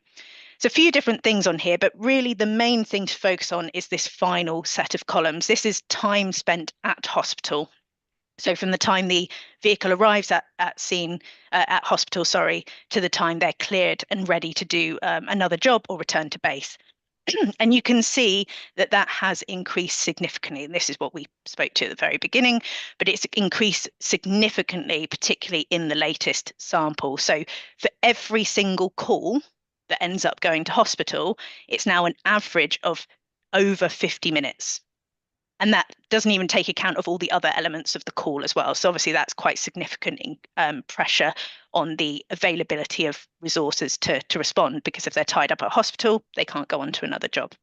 So a few different things on here, but really the main thing to focus on is this final set of columns. This is time spent at hospital. So from the time the vehicle arrives at hospital, to the time they're cleared and ready to do another job or return to base. And you can see that that has increased significantly. And this is what we spoke to at the very beginning, but it's increased significantly, particularly in the latest sample. So for every single call that ends up going to hospital, it's now an average of over 50 minutes. And that doesn't even take account of all the other elements of the call as well. So obviously that's quite significant pressure on the availability of resources to respond, because if they're tied up at hospital, they can't go on to another job.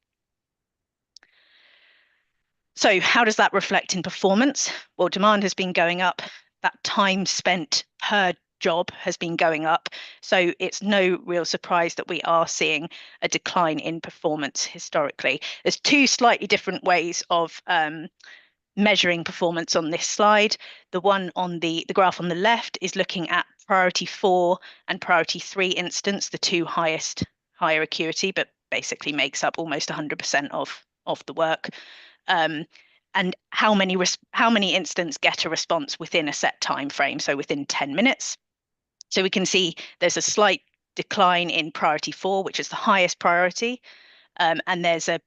So how does that reflect in performance? Well, demand has been going up. That time spent per job has been going up. So it's no real surprise that we are seeing a decline in performance historically. There's two slightly different ways of measuring performance on this slide. The one on the graph on the left is looking at priority 4 and priority 3 instance, the two higher acuity, but basically makes up almost 100% of the work. And how many incidents get a response within a set time frame, so within 10 minutes. So we can see there's a slight decline in priority 4, which is the highest priority, and there's a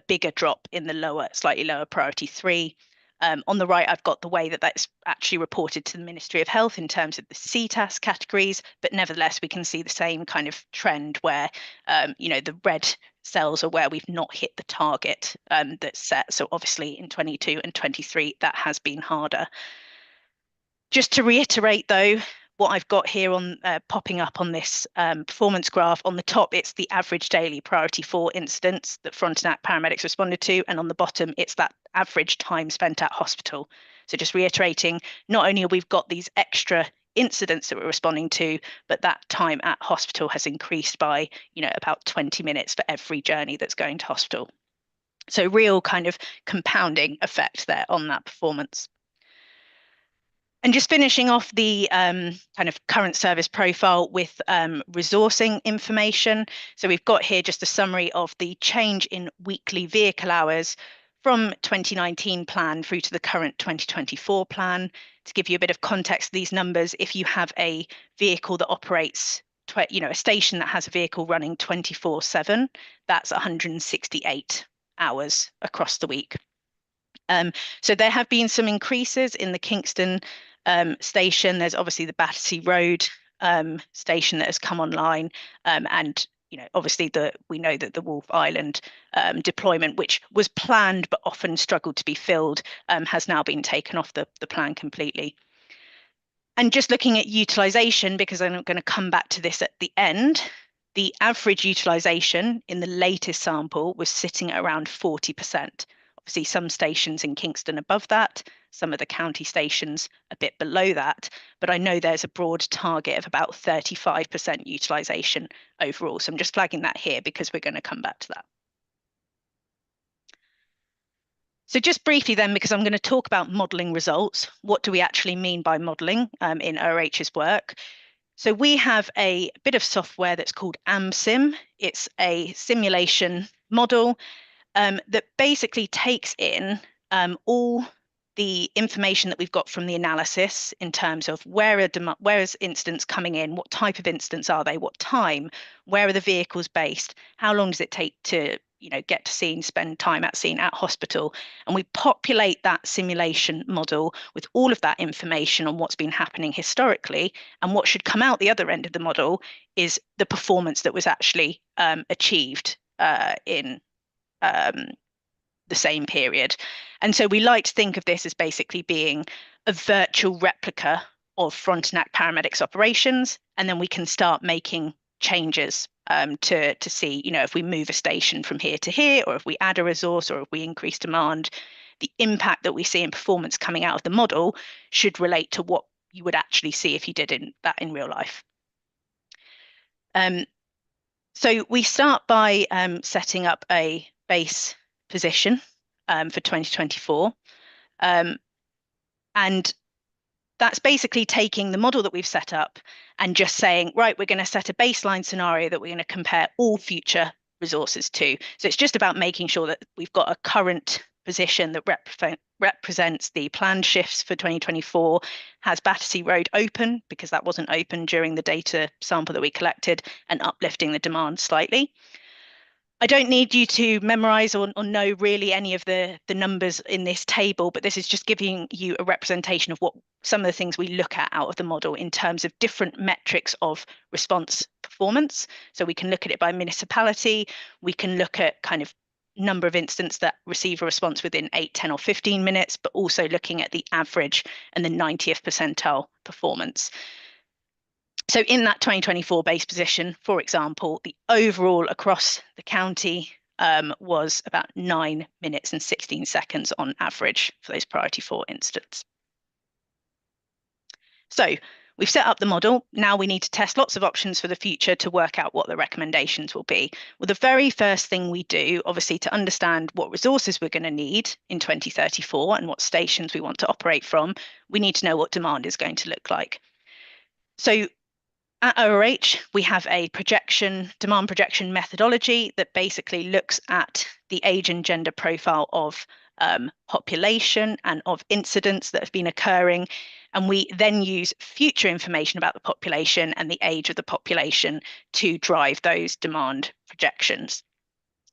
bigger drop in the slightly lower priority 3. On the right, I've got the way that that's actually reported to the Ministry of Health in terms of the CTAS categories, but nevertheless, we can see the same kind of trend where, the red cells are where we've not hit the target that's set. So obviously in 22 and 23, that has been harder. Just to reiterate though, what I've got here on popping up on this performance graph, on the top, it's the average daily priority 4 incidents that Frontenac paramedics responded to. And on the bottom, it's that average time spent at hospital. So just reiterating, not only have we got these extra incidents that we're responding to, but that time at hospital has increased by, about 20 minutes for every journey that's going to hospital. So real kind of compounding effect there on that performance. And just finishing off the kind of current service profile with resourcing information. So we've got here just a summary of the change in weekly vehicle hours from 2019 plan through to the current 2024 plan. To give you a bit of context, these numbers, if you have a vehicle that operates, a station that has a vehicle running 24/7, that's 168 hours across the week. So there have been some increases in the Kingston station. There's obviously the Battersea Road station that has come online, and obviously we know that the Wolf Island deployment, which was planned but often struggled to be filled, has now been taken off the plan completely. And just looking at utilisation, because I'm going to come back to this at the end, the average utilisation in the latest sample was sitting at around 40%. Obviously, some stations in Kingston above that, some of the county stations a bit below that, but I know there's a broad target of about 35% utilisation overall. So I'm just flagging that here because we're going to come back to that. So just briefly then, because I'm going to talk about modelling results, what do we actually mean by modelling in ORH's work? So we have a bit of software that's called AmSim. It's a simulation model that basically takes in all the information that we've got from the analysis in terms of where is incidents coming in, what type of incidents are they, what time, where are the vehicles based, how long does it take to get to scene, spend time at scene, at hospital, and we populate that simulation model with all of that information on what's been happening historically, and what should come out the other end of the model is the performance that was actually achieved in the same period. And so we like to think of this as basically being a virtual replica of Frontenac paramedics operations, and then we can start making changes to see, if we move a station from here to here, or if we add a resource, or if we increase demand, the impact that we see in performance coming out of the model should relate to what you would actually see if you did that in real life. So we start by setting up a base position for 2024. And that's basically taking the model that we've set up and just saying, right, we're going to set a baseline scenario that we're going to compare all future resources to. So it's just about making sure that we've got a current position that represents the planned shifts for 2024, has Battersea Road open, because that wasn't open during the data sample that we collected, and uplifting the demand slightly. I don't need you to memorize or know really any of the numbers in this table, but this is just giving you a representation of what some of the things we look at out of the model in terms of different metrics of response performance. So we can look at it by municipality, we can look at kind of number of incidents that receive a response within 8, 10 or 15 minutes, but also looking at the average and the 90th percentile performance. So in that 2024 base position, for example, the overall across the county was about 9 minutes and 16 seconds on average for those priority 4 instance. So we've set up the model. Now we need to test lots of options for the future to work out what the recommendations will be. Well, the very first thing we do, obviously, to understand what resources we're going to need in 2034 and what stations we want to operate from, we need to know what demand is going to look like. So at ORH, we have a demand projection methodology that basically looks at the age and gender profile of population and of incidents that have been occurring. And we then use future information about the population and the age of the population to drive those demand projections.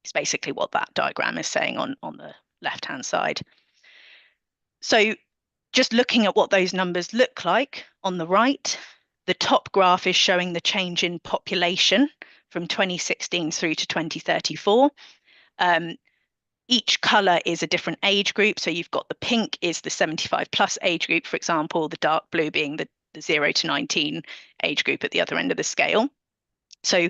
It's basically what that diagram is saying on the left-hand side. So just looking at what those numbers look like on the right, the top graph is showing the change in population from 2016 through to 2034. Each colour is a different age group. So you've got the pink is the 75 plus age group, for example, the dark blue being the 0 to 19 age group at the other end of the scale. So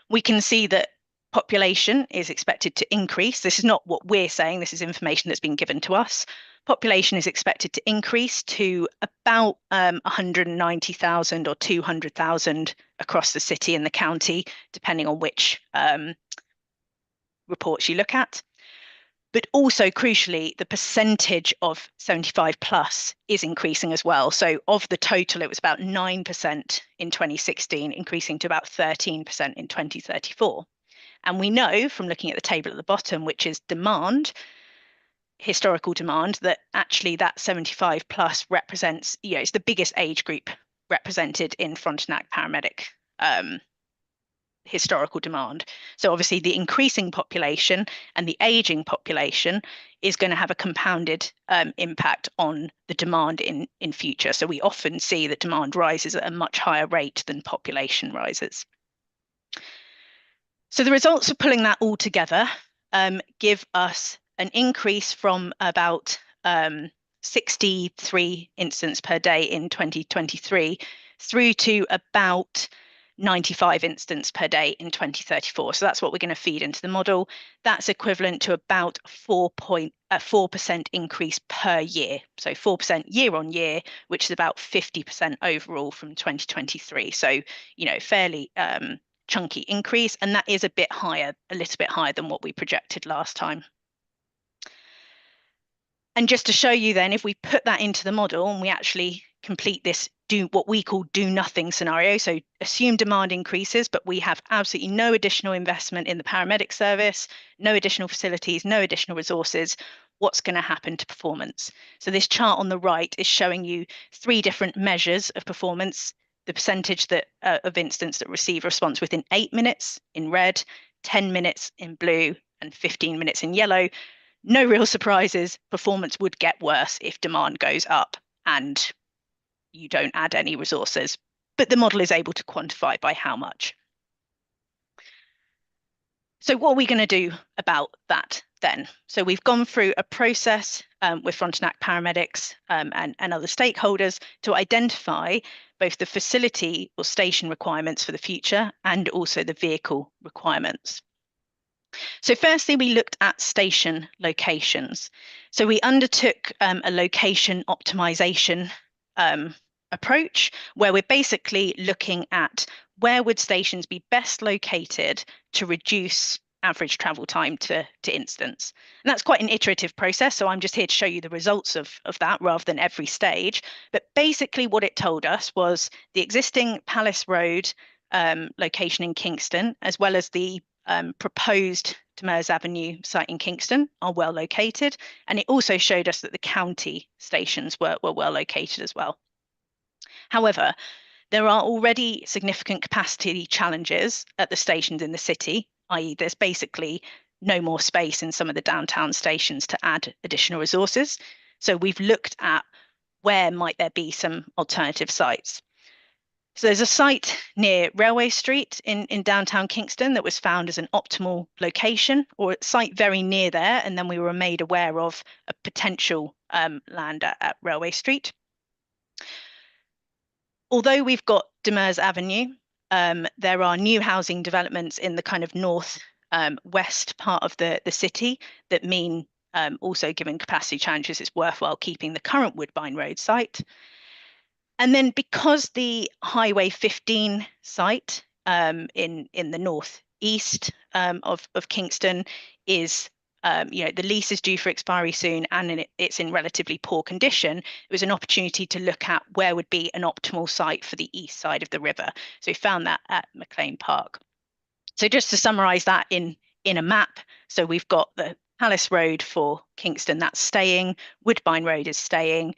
we can see that population is expected to increase. This is not what we're saying. This is information that's been given to us. Population is expected to increase to about 190,000 or 200,000 across the city and the county, depending on which reports you look at. But also, crucially, the percentage of 75 plus is increasing as well. So of the total, it was about 9% in 2016, increasing to about 13% in 2034. And we know from looking at the table at the bottom, which is demand, historical demand, that actually that 75 plus represents, it's the biggest age group represented in Frontenac paramedic historical demand. So obviously the increasing population and the aging population is going to have a compounded impact on the demand in future. So we often see that demand rises at a much higher rate than population rises. So the results of pulling that all together give us an increase from about 63 incidents per day in 2023 through to about 95 incidents per day in 2034. So that's what we're going to feed into the model. That's equivalent to about 4% increase per year. So 4% year on year, which is about 50% overall from 2023. So, fairly chunky increase. And that is a little bit higher than what we projected last time. And just to show you then, if we put that into the model and we actually complete this what we call do nothing scenario, so assume demand increases, but we have absolutely no additional investment in the paramedic service, no additional facilities, no additional resources, what's going to happen to performance? So this chart on the right is showing you 3 different measures of performance, the percentage that of incidents that receive a response within 8 minutes in red, 10 minutes in blue, and 15 minutes in yellow. No real surprises, performance would get worse if demand goes up and you don't add any resources, but the model is able to quantify by how much. So what are we going to do about that then? So we've gone through a process with Frontenac paramedics and other stakeholders to identify both the facility or station requirements for the future and also the vehicle requirements. So firstly, we looked at station locations. So we undertook a location optimization approach where we're basically looking at where would stations be best located to reduce average travel time to incidents. And that's quite an iterative process. So I'm just here to show you the results of that rather than every stage. But basically what it told us was the existing Palace Road location in Kingston, as well as the proposed Demers Avenue site in Kingston are well located. And it also showed us that the county stations were well located as well. However, there are already significant capacity challenges at the stations in the city, i.e. there's basically no more space in some of the downtown stations to add additional resources. So we've looked at where might there be some alternative sites. So there's a site near Railway Street in downtown Kingston that was found as an optimal location, or a site very near there, and then we were made aware of a potential land at Railway Street. Although we've got Demers Avenue, there are new housing developments in the kind of north west part of the city that mean also given capacity challenges, it's worthwhile keeping the current Woodbine Road site. And then because the Highway 15 site in the northeast of Kingston is the lease is due for expiry soon and it's in relatively poor condition, it was an opportunity to look at where would be an optimal site for the east side of the river. So we found that at McLean Park. So just to summarize that in a map, so we've got the Palace Road for Kingston, that's staying, Woodbine Road is staying,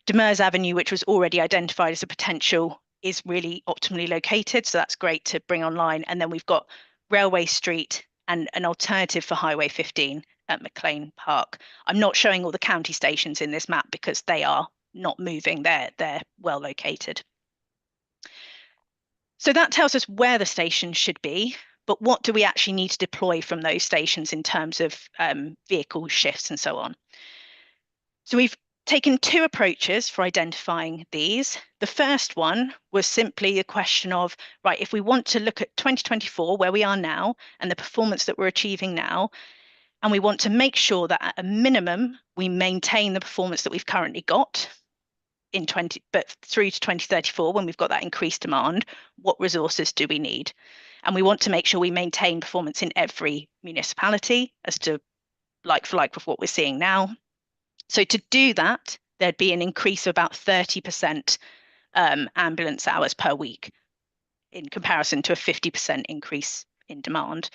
Demers Avenue, which was already identified as a potential, is really optimally located, so that's great to bring online. And then we've got Railway Street and an alternative for Highway 15 at McLean Park. I'm not showing all the county stations in this map because they are not moving, they're well located. So that tells us where the stations should be, but what do we actually need to deploy from those stations in terms of vehicle shifts and so on? So we've taken two approaches for identifying these. The first one was simply a question of, right, if we want to look at 2024, where we are now, and the performance that we're achieving now, and we want to make sure that at a minimum, we maintain the performance that we've currently got but through to 2034, when we've got that increased demand, what resources do we need? And we want to make sure we maintain performance in every municipality as to like for like with what we're seeing now. So to do that, there'd be an increase of about 30% ambulance hours per week in comparison to a 50% increase in demand.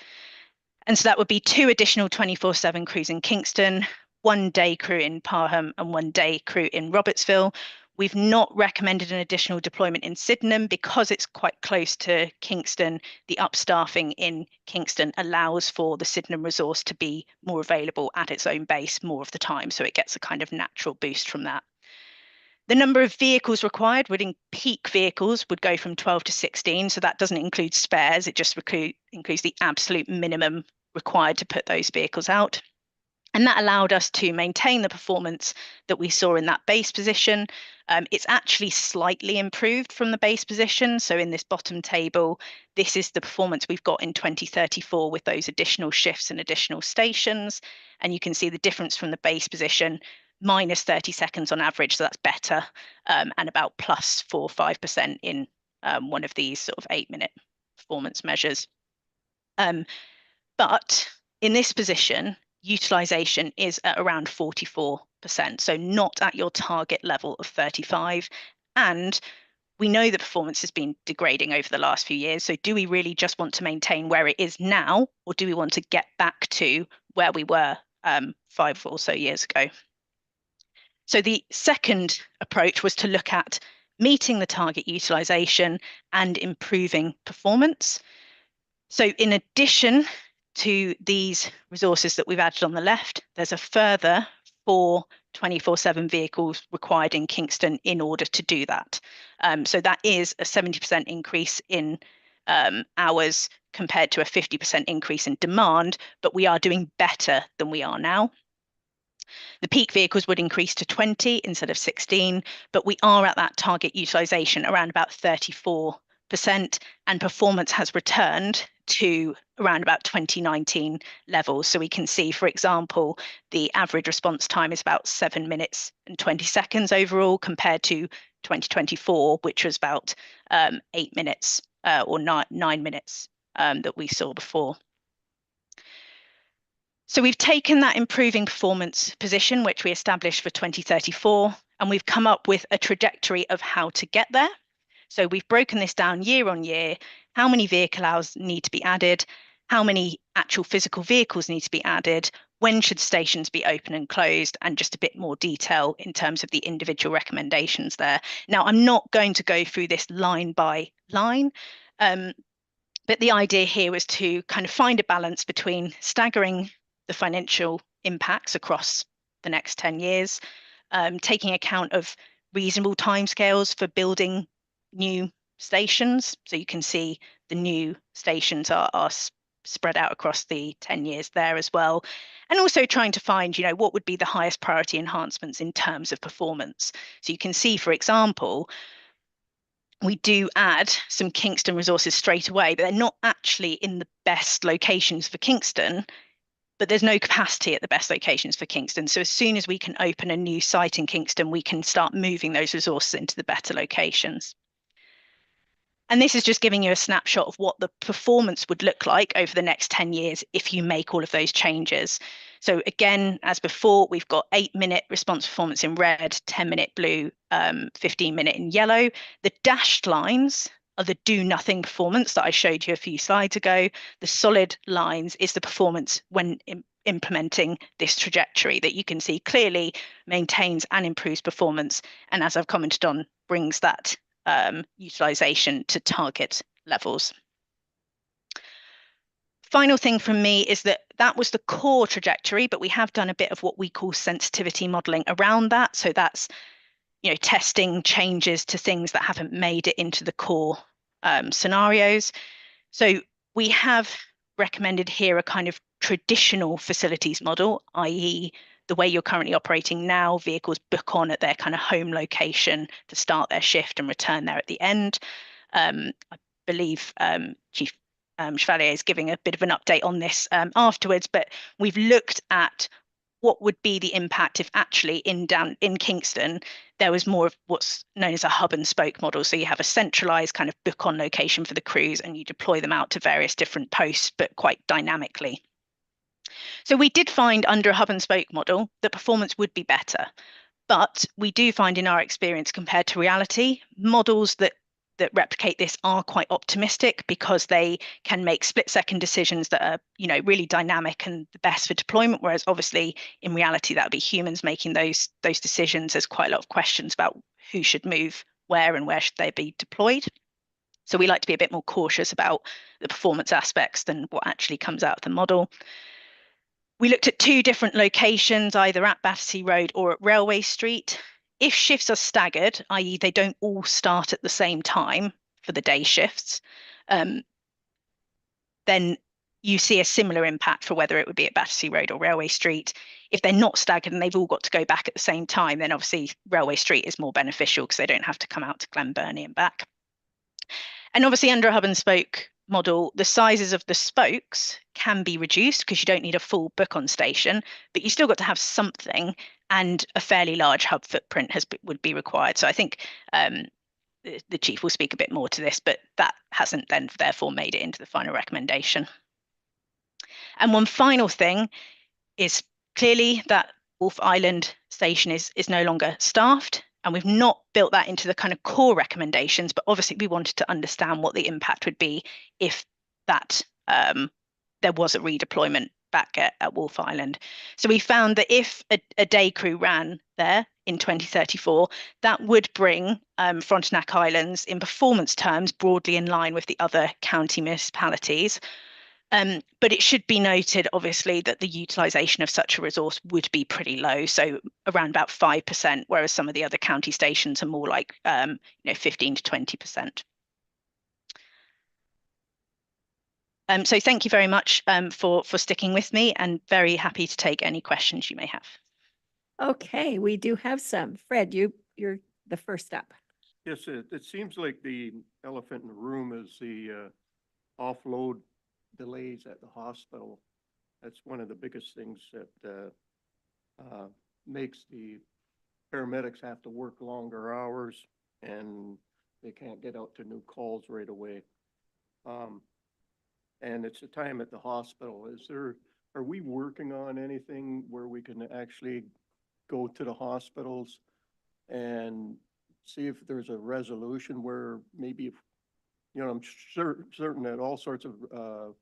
And so that would be 2 additional 24/7 crews in Kingston, 1 day crew in Parham and 1 day crew in Robertsville. We've not recommended an additional deployment in Sydenham because it's quite close to Kingston. The upstaffing in Kingston allows for the Sydenham resource to be more available at its own base more of the time, so it gets a kind of natural boost from that. The number of vehicles required peak vehicles would go from 12 to 16, so that doesn't include spares, it just includes the absolute minimum required to put those vehicles out. And that allowed us to maintain the performance that we saw in that base position. It's actually slightly improved from the base position. So in this bottom table, this is the performance we've got in 2034 with those additional shifts and additional stations. And you can see the difference from the base position, minus 30 seconds on average, so that's better, and about plus 4 or 5% in one of these sort of 8-minute performance measures. But in this position, utilization is at around 44%, so not at your target level of 35. And we know the performance has been degrading over the last few years. So do we really just want to maintain where it is now, or do we want to get back to where we were 5 or so years ago? So the second approach was to look at meeting the target utilization and improving performance. So in addition to these resources that we've added on the left, there's a further 4 24/7 vehicles required in Kingston in order to do that. So that is a 70% increase in hours compared to a 50% increase in demand, but we are doing better than we are now. The peak vehicles would increase to 20 instead of 16, but we are at that target utilization around about 34%, and performance has returned to around about 2019 levels. So we can see, for example, the average response time is about 7 minutes and 20 seconds overall compared to 2024, which was about 8 minutes or 9 minutes that we saw before. So we've taken that improving performance position, which we established for 2034, and we've come up with a trajectory of how to get there. So we've broken this down year on year, how many vehicle hours need to be added, how many actual physical vehicles need to be added, when should stations be open and closed, and just a bit more detail in terms of the individual recommendations there. Now, I'm not going to go through this line by line, but the idea here was to kind of find a balance between staggering the financial impacts across the next 10 years, taking account of reasonable timescales for building new stations. So you can see the new stations are spread out across the 10 years there as well. And also trying to find, what would be the highest priority enhancements in terms of performance. So you can see, for example, we do add some Kingston resources straight away, but they're not actually in the best locations for Kingston, but there's no capacity at the best locations for Kingston. So as soon as we can open a new site in Kingston, we can start moving those resources into the better locations. And this is just giving you a snapshot of what the performance would look like over the next 10 years if you make all of those changes. So again, as before, we've got 8-minute response performance in red, 10-minute blue, 15-minute in yellow. The dashed lines are the do nothing performance that I showed you a few slides ago. The solid lines is the performance when implementing this trajectory that you can see clearly maintains and improves performance. And as I've commented on, brings that utilization to target levels. Final thing from me is that that was the core trajectory, but we have done a bit of what we call sensitivity modeling around that. So that's, testing changes to things that haven't made it into the core scenarios. So we have recommended here a kind of traditional facilities model, i.e. the way you're currently operating now, vehicles book on at their kind of home location to start their shift and return there at the end. I believe Chief Chevalier is giving a bit of an update on this afterwards, but we've looked at what would be the impact if actually in Kingston, there was more of what's known as a hub and spoke model. So you have a centralized kind of book on location for the crews and you deploy them out to various different posts, but quite dynamically. So we did find under a hub and spoke model that performance would be better, but we do find in our experience compared to reality, models that replicate this are quite optimistic because they can make split-second decisions that are, really dynamic and the best for deployment. Whereas obviously in reality, that would be humans making those decisions. There's quite a lot of questions about who should move where and where should they be deployed. So we like to be a bit more cautious about the performance aspects than what actually comes out of the model. We looked at 2 different locations, either at Battersea Road or at Railway Street. If shifts are staggered, i.e. they don't all start at the same time for the day shifts, then you see a similar impact for whether it would be at Battersea Road or Railway Street. If they're not staggered and they've all got to go back at the same time, then obviously Railway Street is more beneficial because they don't have to come out to Glen Burnie and back. And obviously under a hub and spoke model, the sizes of the spokes can be reduced because you don't need a full book on station, but you still got to have something, and a fairly large hub footprint would be required. So I think the chief will speak a bit more to this, but that hasn't then therefore made it into the final recommendation. And one final thing is clearly that Wolf Island station is no longer staffed, and we've not built that into the kind of core recommendations, but obviously we wanted to understand what the impact would be if that there was a redeployment back at Wolf Island. So we found that if a day crew ran there in 2034, that would bring Frontenac Islands in performance terms broadly in line with the other county municipalities. But it should be noted, obviously, that the utilisation of such a resource would be pretty low, so around about 5%, whereas some of the other county stations are more like 15 to 20%. So thank you very much for sticking with me, and very happy to take any questions you may have.
Okay, we do have some. Fred, you're the first up.
Yes, it seems like the elephant in the room is the offload delays at the hospital. That's one of the biggest things that makes the paramedics have to work longer hours, and they can't get out to new calls right away. And it's a time at the hospital. Are we working on anything where we can actually go to the hospitals and see if there's a resolution where maybe if, I'm certain that all sorts of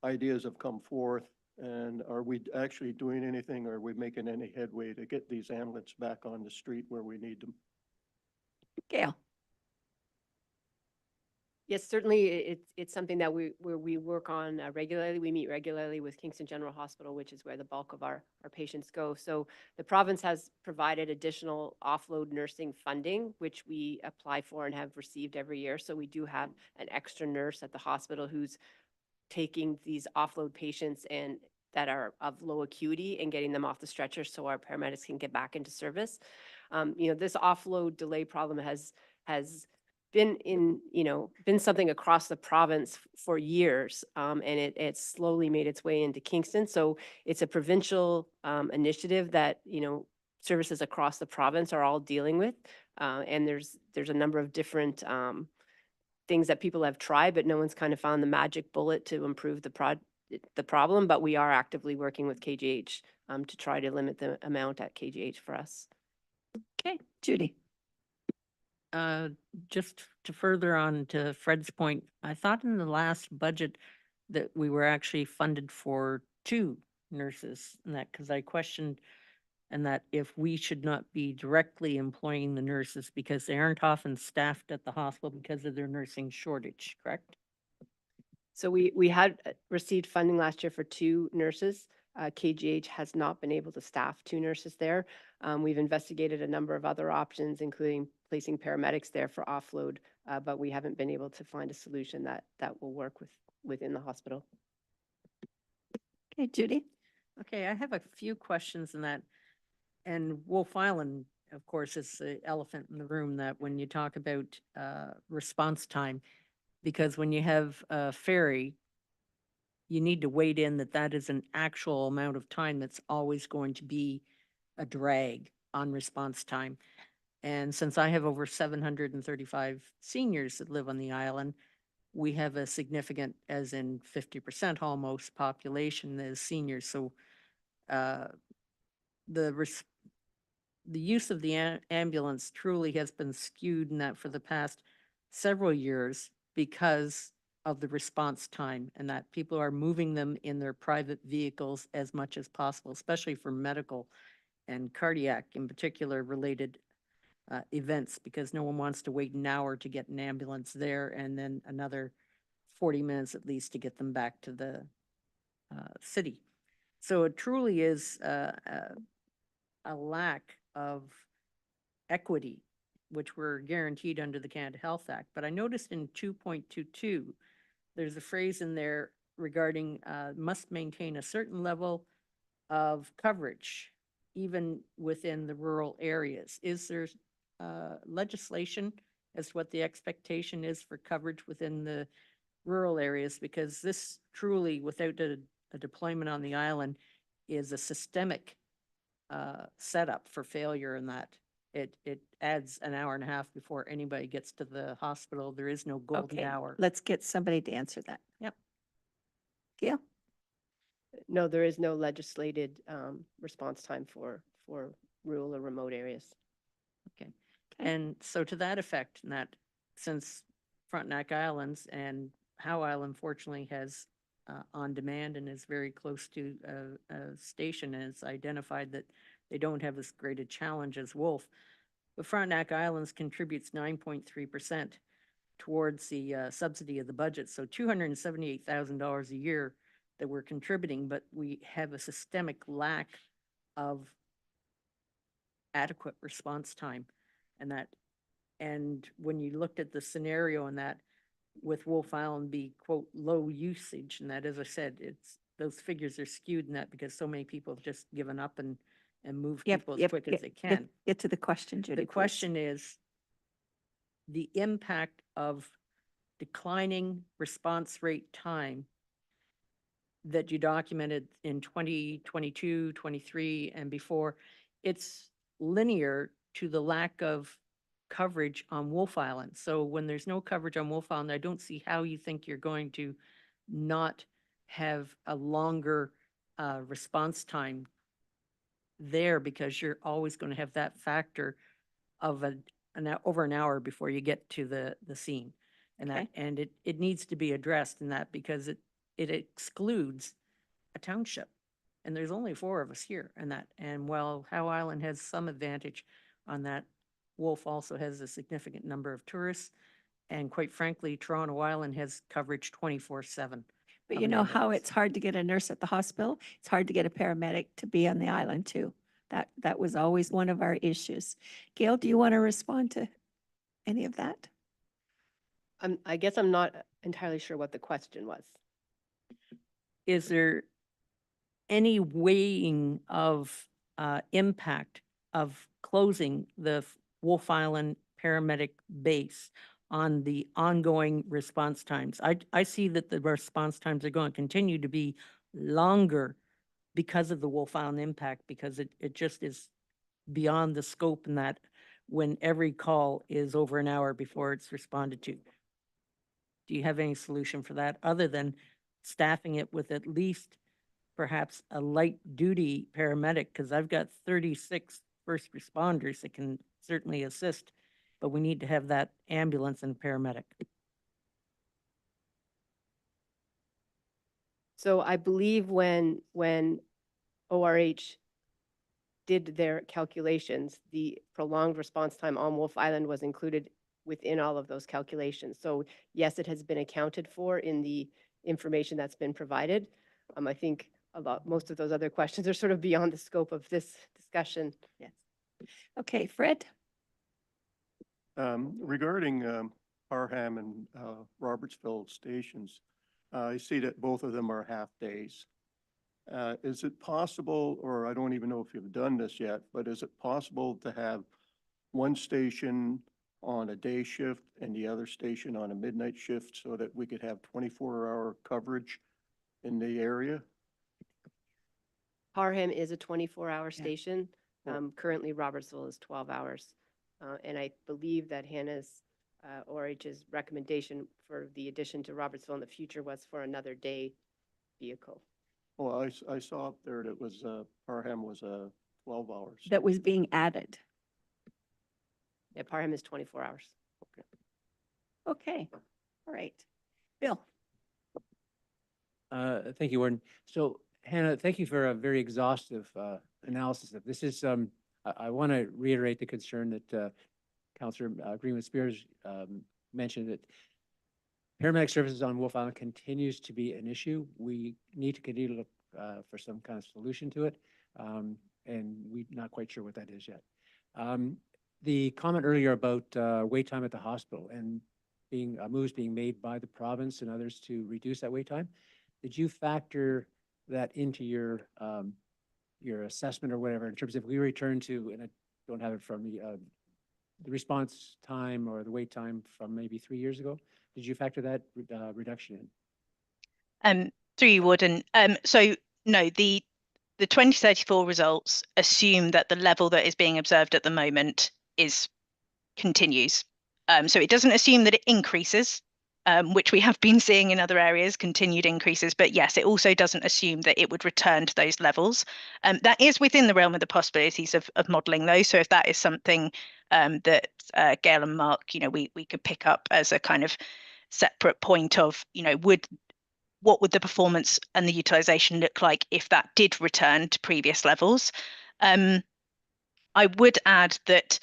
ideas have come forth, and are we actually doing anything? Are we making any headway to get these ambulances back on the street where we need them?
Gail.
Yes, certainly it's something that we work on regularly. We meet regularly with Kingston General Hospital, which is where the bulk of our patients go. So the province has provided additional offload nursing funding, which we apply for and have received every year. So we do have an extra nurse at the hospital who's taking these offload patients and that are of low acuity and getting them off the stretcher so our paramedics can get back into service. This offload delay problem has been been something across the province for years. And it slowly made its way into Kingston. So it's a provincial initiative that, services across the province are all dealing with. And there's a number of different things that people have tried, but no one's kind of found the magic bullet to improve the problem. But we are actively working with KGH to try to limit the amount at KGH for us.
Okay, Judy.
Just to further on to Fred's point, I thought in the last budget that we were actually funded for 2 nurses and that, because I questioned and that if we should not be directly employing the nurses because they aren't often staffed at the hospital because of their nursing shortage, correct?
So we had received funding last year for 2 nurses. KGH has not been able to staff 2 nurses there. We've investigated a number of other options, including placing paramedics there for offload, but we haven't been able to find a solution that will work within the hospital.
Okay, Judy.
Okay, I have a few questions in that. And Wolf Island, of course, is the elephant in the room that when you talk about response time, because when you have a ferry, you need to wade in that is an actual amount of time that's always going to be a drag on response time. And since I have over 735 seniors that live on the island, we have a significant, as in 50% almost, population as seniors. So the use of the ambulance truly has been skewed in that for the past several years because of the response time, and that people are moving them in their private vehicles as much as possible, especially for medical and cardiac in particular related events, because no one wants to wait an hour to get an ambulance there and then another 40 minutes at least to get them back to the city. So it truly is a lack of equity, which we're guaranteed under the Canada Health Act. But I noticed in 2.22, there's a phrase in there regarding must maintain a certain level of coverage, even within the rural areas. Is there legislation as to what the expectation is for coverage within the rural areas? Because this truly, without a deployment on the island, is a systemic setup for failure in that it adds an hour and a half before anybody gets to the hospital. There is no golden
Okay,
hour.
let's get somebody to answer that.
Yep.
Gail?
No, there is no legislated response time for rural or remote areas.
Okay. And so to that effect, and that since Frontenac Islands and Howe Island fortunately has on demand and is very close to a station and it's identified that they don't have as great a challenge as Wolf, but Frontenac Islands contributes 9.3% towards the subsidy of the budget. So $278,000 a year that we're contributing, but we have a systemic lack of adequate response time. And when you looked at the scenario in that with Wolf Island be quote low usage, and that, as I said, those figures are skewed in that because so many people have just given up and moved people as quick as they can.
Get to the question, Judy.
The question is the impact of declining response rate time that you documented in 2022, 23, and before. It's linear to the lack of coverage on Wolf Island. So when there's no coverage on Wolf Island, I don't see how you think you're going to not have a longer response time there, because you're always going to have that factor of over an hour before you get to the scene. And
Okay.
it needs to be addressed in that because it excludes a township. And there's only 4 of us here and while Howe Island has some advantage on that, Wolf also has a significant number of tourists. And quite frankly, Toronto Island has coverage 24/7.
But you know how it's hard to get a nurse at the hospital? It's hard to get a paramedic to be on the island too. That was always one of our issues. Gail, do you want to respond to any of that?
I guess I'm not entirely sure what the question was.
Is there any weighing of impact of closing the Wolf Island paramedic base on the ongoing response times. I see that the response times are going to continue to be longer because of the Wolf Island impact, because it just is beyond the scope in that when every call is over an hour before it's responded to. Do you have any solution for that other than staffing it with at least perhaps a light duty paramedic? Because I've got 36 first responders that can certainly assist, but we need to have that ambulance and paramedic.
So I believe when ORH did their calculations, the prolonged response time on Wolf Island was included within all of those calculations. So yes, it has been accounted for in the information that's been provided. I think most of those other questions are sort of beyond the scope of this discussion.
Yes. Okay, Fred?
Regarding Parham and Robertsville stations, I see that both of them are half-days. Is it possible, or I don't even know if you've done this yet, but is it possible to have one station on a day shift and the other station on a midnight shift so that we could have 24-hour coverage in the area?
Parham is a 24-hour
Yeah.
station.
Yeah.
Currently, Robertsville is 12 hours. And I believe that Hannah's ORH's recommendation for the addition to Robertsville in the future was for another day vehicle.
Well, I saw up there that it was, Parham was 12 hours.
That was being added.
Yeah, Parham is 24 hours.
Okay, all right. Bill?
Thank you, Warden. So Hannah, thank you for a very exhaustive analysis of this. Is I want to reiterate the concern that Councillor Greenwood-Spears mentioned, that paramedic services on Wolf Island continues to be an issue. We need to continue to look for some kind of solution to it, and we're not quite sure what that is yet. The comment earlier about wait time at the hospital and moves being made by the province and others to reduce that wait time. Did you factor that into your assessment or whatever, in terms of if we return to, and I don't have it from the response time or the wait time from maybe 3 years ago? Did you factor that reduction in?
Through you, Warden. So no, the 2034 results assume that the level that is being observed at the moment continues. So it doesn't assume that it increases, which we have been seeing in other areas, continued increases. But yes, it also doesn't assume that it would return to those levels. That is within the realm of the possibilities of modelling those. So if that is something that Gail and Mark, we could pick up as a kind of separate point of, what would the performance and the utilisation look like if that did return to previous levels? I would add that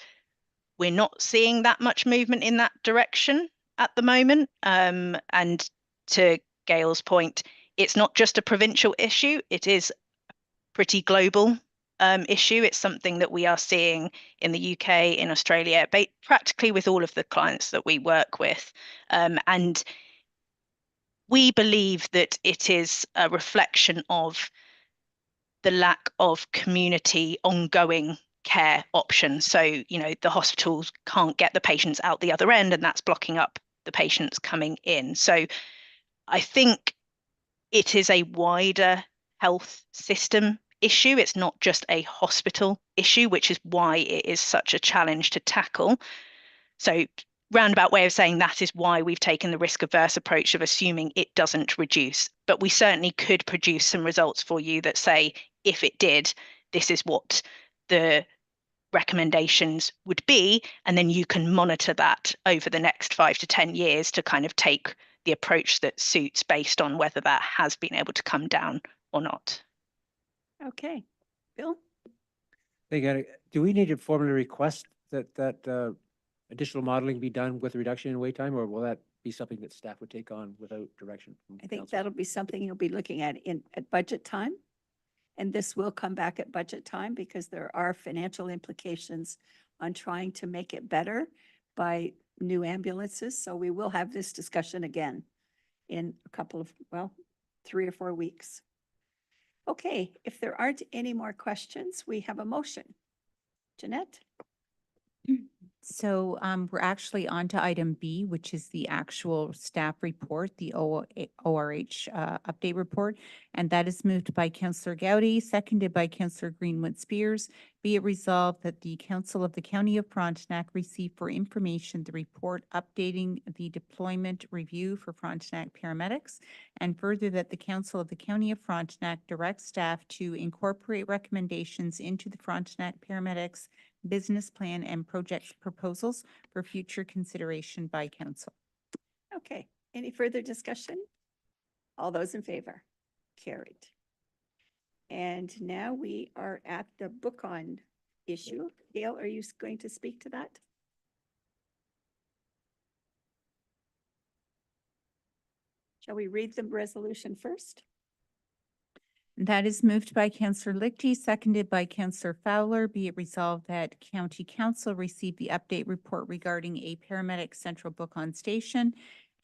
we're not seeing that much movement in that direction at the moment. And to Gail's point, it's not just a provincial issue, it is a pretty global issue. It's something that we are seeing in the UK, in Australia, practically with all of the clients that we work with. And we believe that it is a reflection of the lack of community ongoing care options. So, the hospitals can't get the patients out the other end, and that's blocking up the patients coming in. So I think it is a wider health system issue. It's not just a hospital issue, which is why it is such a challenge to tackle. So roundabout way of saying that is why we've taken the risk averse approach of assuming it doesn't reduce. But we certainly could produce some results for you that say, if it did, this is what the recommendations would be, and then you can monitor that over the next 5 to 10 years to kind of take the approach that suits based on whether that has been able to come down or not.
Okay, Bill?
Do we need to formally request that additional modeling be done with a reduction in wait time, or will that be something that staff would take on without direction from
I think
council?
that'll be something you'll be looking at at budget time. And this will come back at budget time because there are financial implications on trying to make it better by new ambulances. So we will have this discussion again in a couple of, 3 or 4 weeks. Okay, if there aren't any more questions, we have a motion. Jeanette?
So we're actually on to item B, which is the actual staff report, the ORH update report. And that is moved by Councillor Gowdy, seconded by Councillor Greenwood Spears. Be it resolved that the Council of the County of Frontenac receive for information the report updating the deployment review for Frontenac paramedics. And further that the Council of the County of Frontenac directs staff to incorporate recommendations into the Frontenac paramedics business plan and project proposals for future consideration by council.
Okay, any further discussion? All those in favor? Carried. And now we are at the book-on issue. Gail, are you going to speak to that? Shall we read the resolution first?
That is moved by Councillor Lichty, seconded by Councillor Fowler. Be it resolved that County Council receive the update report regarding a paramedic central book-on station,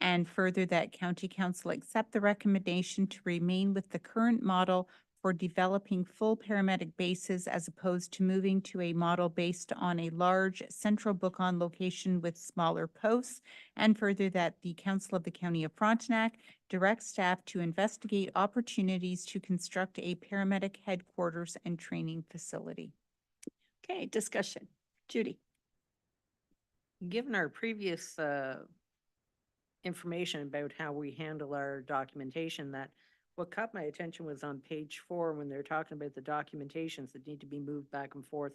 and further that County Council accept the recommendation to remain with the current model for developing full paramedic bases as opposed to moving to a model based on a large central book-on location with smaller posts, and further that the Council of the County of Frontenac direct staff to investigate opportunities to construct a paramedic headquarters and training facility.
Okay, discussion. Judy?
Given our previous information about how we handle our documentation, that what caught my attention was on page 4 when they're talking about the documentations that need to be moved back and forth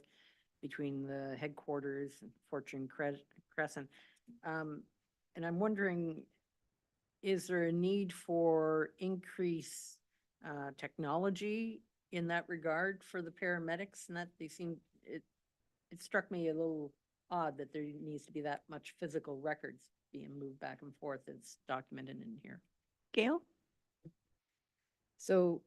between the headquarters and Fortune Crescent. And I'm wondering, is there a need for increased technology in that regard for the paramedics? And that they seem, it struck me a little odd that there needs to be that much physical records being moved back and forth as documented in here.
Gail?
So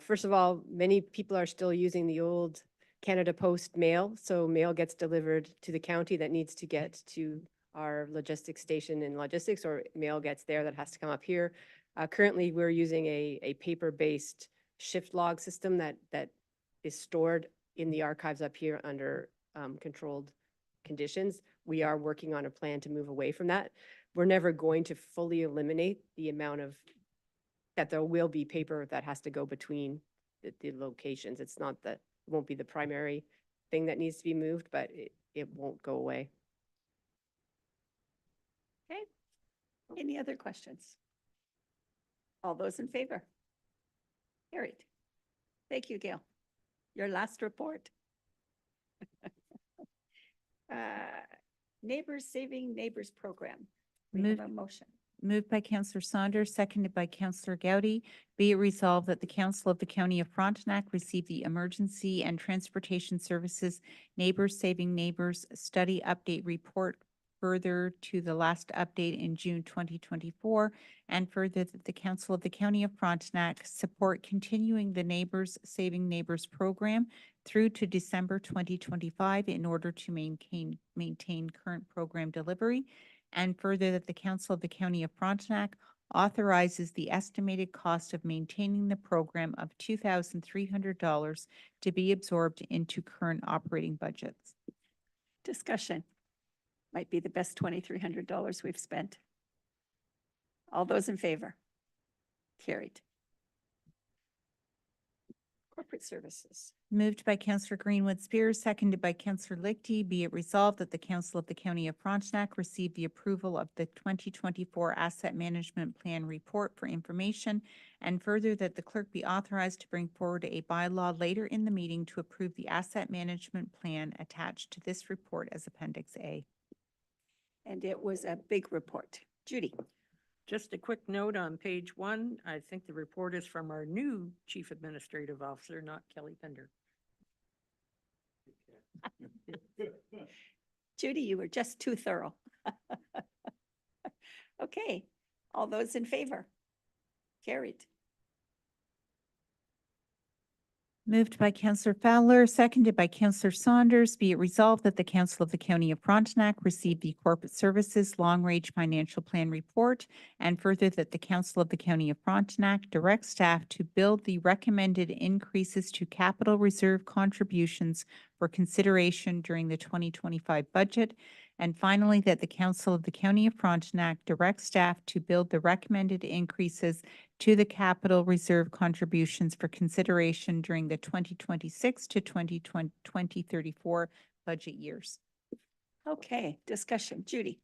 first of all, many people are still using the old Canada Post mail. So mail gets delivered to the county that needs to get to our logistics station in logistics, or mail gets there that has to come up here. Currently, we're using a paper-based shift log system that is stored in the archives up here under controlled conditions. We are working on a plan to move away from that. We're never going to fully eliminate the amount of that there will be paper that has to go between the locations. It's not that, it won't be the primary thing that needs to be moved, but it won't go away.
Okay. Any other questions? All those in favor? Carried. Thank you, Gail. Your last report. Neighbors Saving Neighbors Program. We have a motion.
Moved by Councillor Saunders, seconded by Councillor Gowdy. Be it resolved that the Council of the County of Frontenac receive the Emergency and Transportation Services Neighbors Saving Neighbors Study Update Report further to the last update in June 2024, and further that the Council of the County of Frontenac support continuing the Neighbors Saving Neighbors program through to December 2025 in order to maintain current program delivery, and further that the Council of the County of Frontenac authorizes the estimated cost of maintaining the program of $2,300 to be absorbed into current operating budgets.
Discussion. Might be the best $2,300 we've spent. All those in favor? Carried. Corporate Services.
Moved by Councillor Greenwood Spears, seconded by Councillor Lichty. Be it resolved that the Council of the County of Frontenac receive the approval of the 2024 Asset Management Plan report for information, and further that the clerk be authorized to bring forward a bylaw later in the meeting to approve the asset management plan attached to this report as Appendix A.
And it was a big report. Judy?
Just a quick note on page 1. I think the report is from our new Chief Administrative Officer, not Kelly Pender.
Judy, you were just too thorough. Okay, all those in favor? Carried.
Moved by Counselor Fowler, seconded by Counselor Saunders. Be it resolved that the Council of the County of Frontenac receive the Corporate Services Long-Range Financial Plan Report, and further that the Council of the County of Frontenac direct staff to build the recommended increases to capital reserve contributions for consideration during the 2025 budget. And finally, that the Council of the County of Frontenac direct staff to build the recommended increases to the capital reserve contributions for consideration during the 2026 to 2034 budget years.
Okay, discussion. Judy?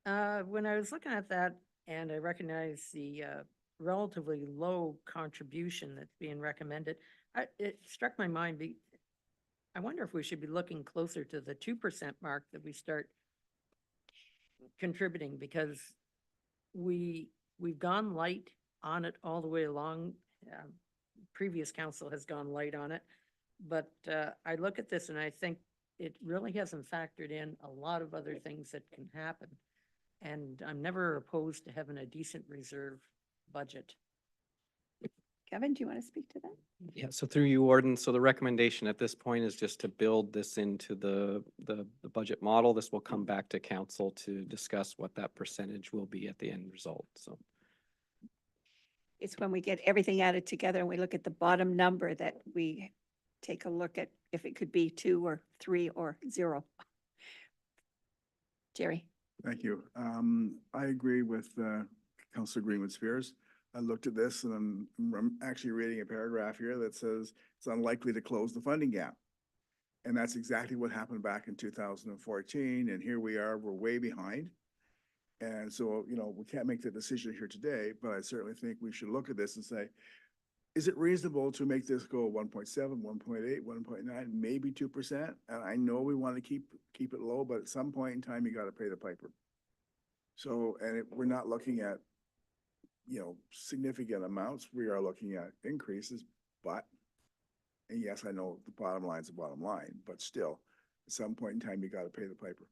When I was looking at that and I recognized the relatively low contribution that's being recommended, it struck my mind, I wonder if we should be looking closer to the 2% mark that we start contributing, because we've gone light on it all the way along. Previous council has gone light on it, but I look at this and I think it really hasn't factored in a lot of other things that can happen. And I'm never opposed to having a decent reserve budget.
Kevin, do you want to speak to that?
Yeah, so through you, Warden, so the recommendation at this point is just to build this into the budget model. This will come back to council to discuss what that percentage will be at the end result, so.
It's when we get everything added together and we look at the bottom number that we take a look at if it could be 2 or 3 or 0. Jerry?
Thank you. I agree with Councillor Greenwood-Spears. I looked at this and I'm actually reading a paragraph here that says it's unlikely to close the funding gap. And that's exactly what happened back in 2014. And here we are, we're way behind. And so, you know, we can't make the decision here today, but I certainly think we should look at this and say, is it reasonable to make this go 1.7, 1.8, 1.9, maybe 2%? And I know we want to keep it low, but at some point in time, you got to pay the piper. So, and we're not looking at, you know, significant amounts. We are looking at increases, but, and yes, I know the bottom line is the bottom line, but still, at some point in time, you got to pay the piper.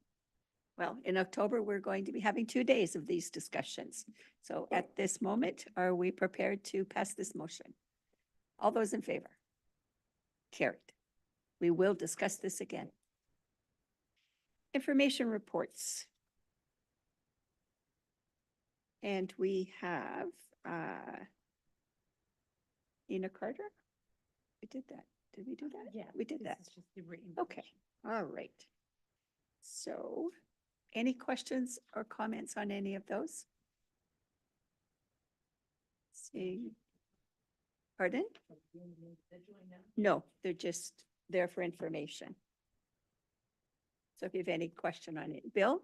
Well, in October, we're going to be having 2 days of these discussions. So at this moment, are we prepared to pass this motion? All those in favor? Carried. We will discuss this again. Information reports. And we have Ina Carter. We did that. Did we do that?
Yeah,
We did that. Okay, all right. So any questions or comments on any of those? Seeing. Pardon? No, they're just there for information. So if you have any question on it, Bill?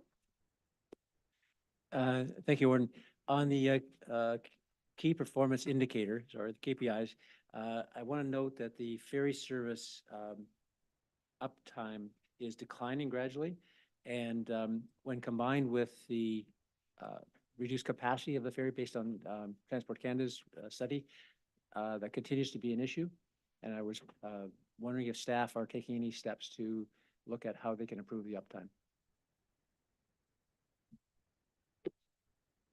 Thank you, Warden. On the key performance indicators or the KPIs, I want to note that the ferry service uptime is declining gradually. And when combined with the reduced capacity of the ferry based on Transport Canada's study, that continues to be an issue. And I was wondering if staff are taking any steps to look at how they can improve the uptime.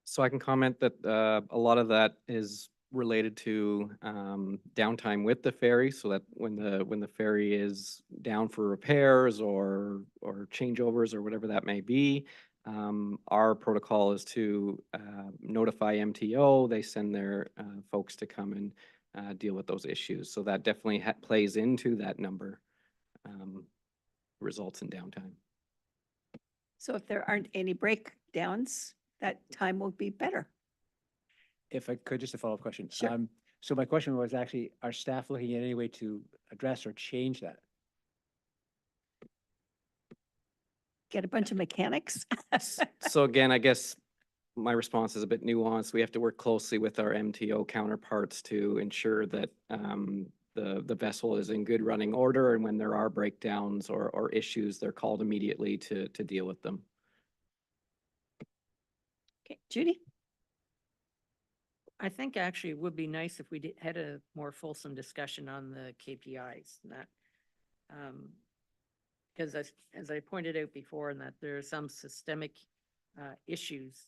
So I can comment that a lot of that is related to downtime with the ferry, so that when the ferry is down for repairs or changeovers or whatever that may be, our protocol is to notify MTO. They send their folks to come and deal with those issues. So that definitely plays into that number, results in downtime.
So if there aren't any breakdowns, that time will be better.
If I could, just a follow-up question.
Sure.
So my question was actually, are staff looking at any way to address or change that?
Get a bunch of mechanics.
So again, I guess my response is a bit nuanced. We have to work closely with our MTO counterparts to ensure that the vessel is in good running order, and when there are breakdowns or issues, they're called immediately to deal with them.
Okay, Judy?
I think actually it would be nice if we had a more fulsome discussion on the KPIs and that. Because as I pointed out before, and that there are some systemic issues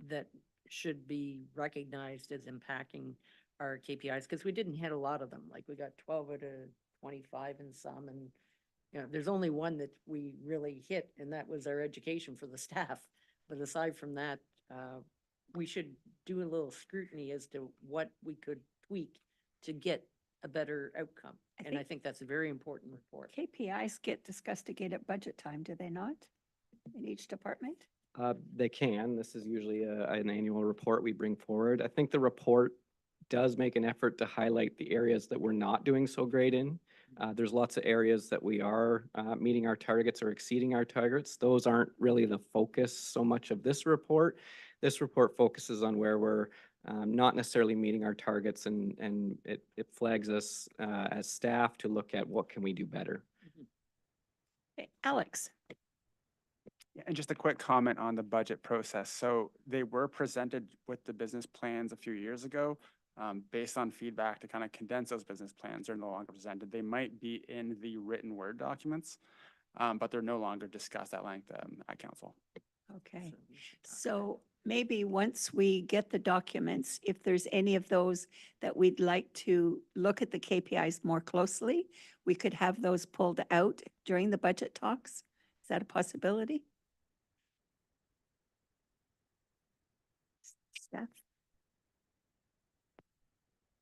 that should be recognized as impacting our KPIs, because we didn't hit a lot of them, like we got 12 out of 25 in some, and you know, there's only one that we really hit, and that was our education for the staff. But aside from that, we should do a little scrutiny as to what we could tweak to get a better outcome. And I think that's a very important report.
KPIs get discussed again at budget time, do they not? In each department?
They can. This is usually an annual report we bring forward. I think the report does make an effort to highlight the areas that we're not doing so great in. There's lots of areas that we are meeting our targets or exceeding our targets. Those aren't really the focus so much of this report. This report focuses on where we're not necessarily meeting our targets, and it flags us as staff to look at what can we do better.
Okay, Alex?
Yeah, and just a quick comment on the budget process. So they were presented with the business plans a few years ago. Based on feedback to kind of condense those business plans, they're no longer presented. They might be in the written Word documents, but they're no longer discussed at length at council.
Okay, so maybe once we get the documents, if there's any of those that we'd like to look at the KPIs more closely, we could have those pulled out during the budget talks. Is that a possibility? Staff?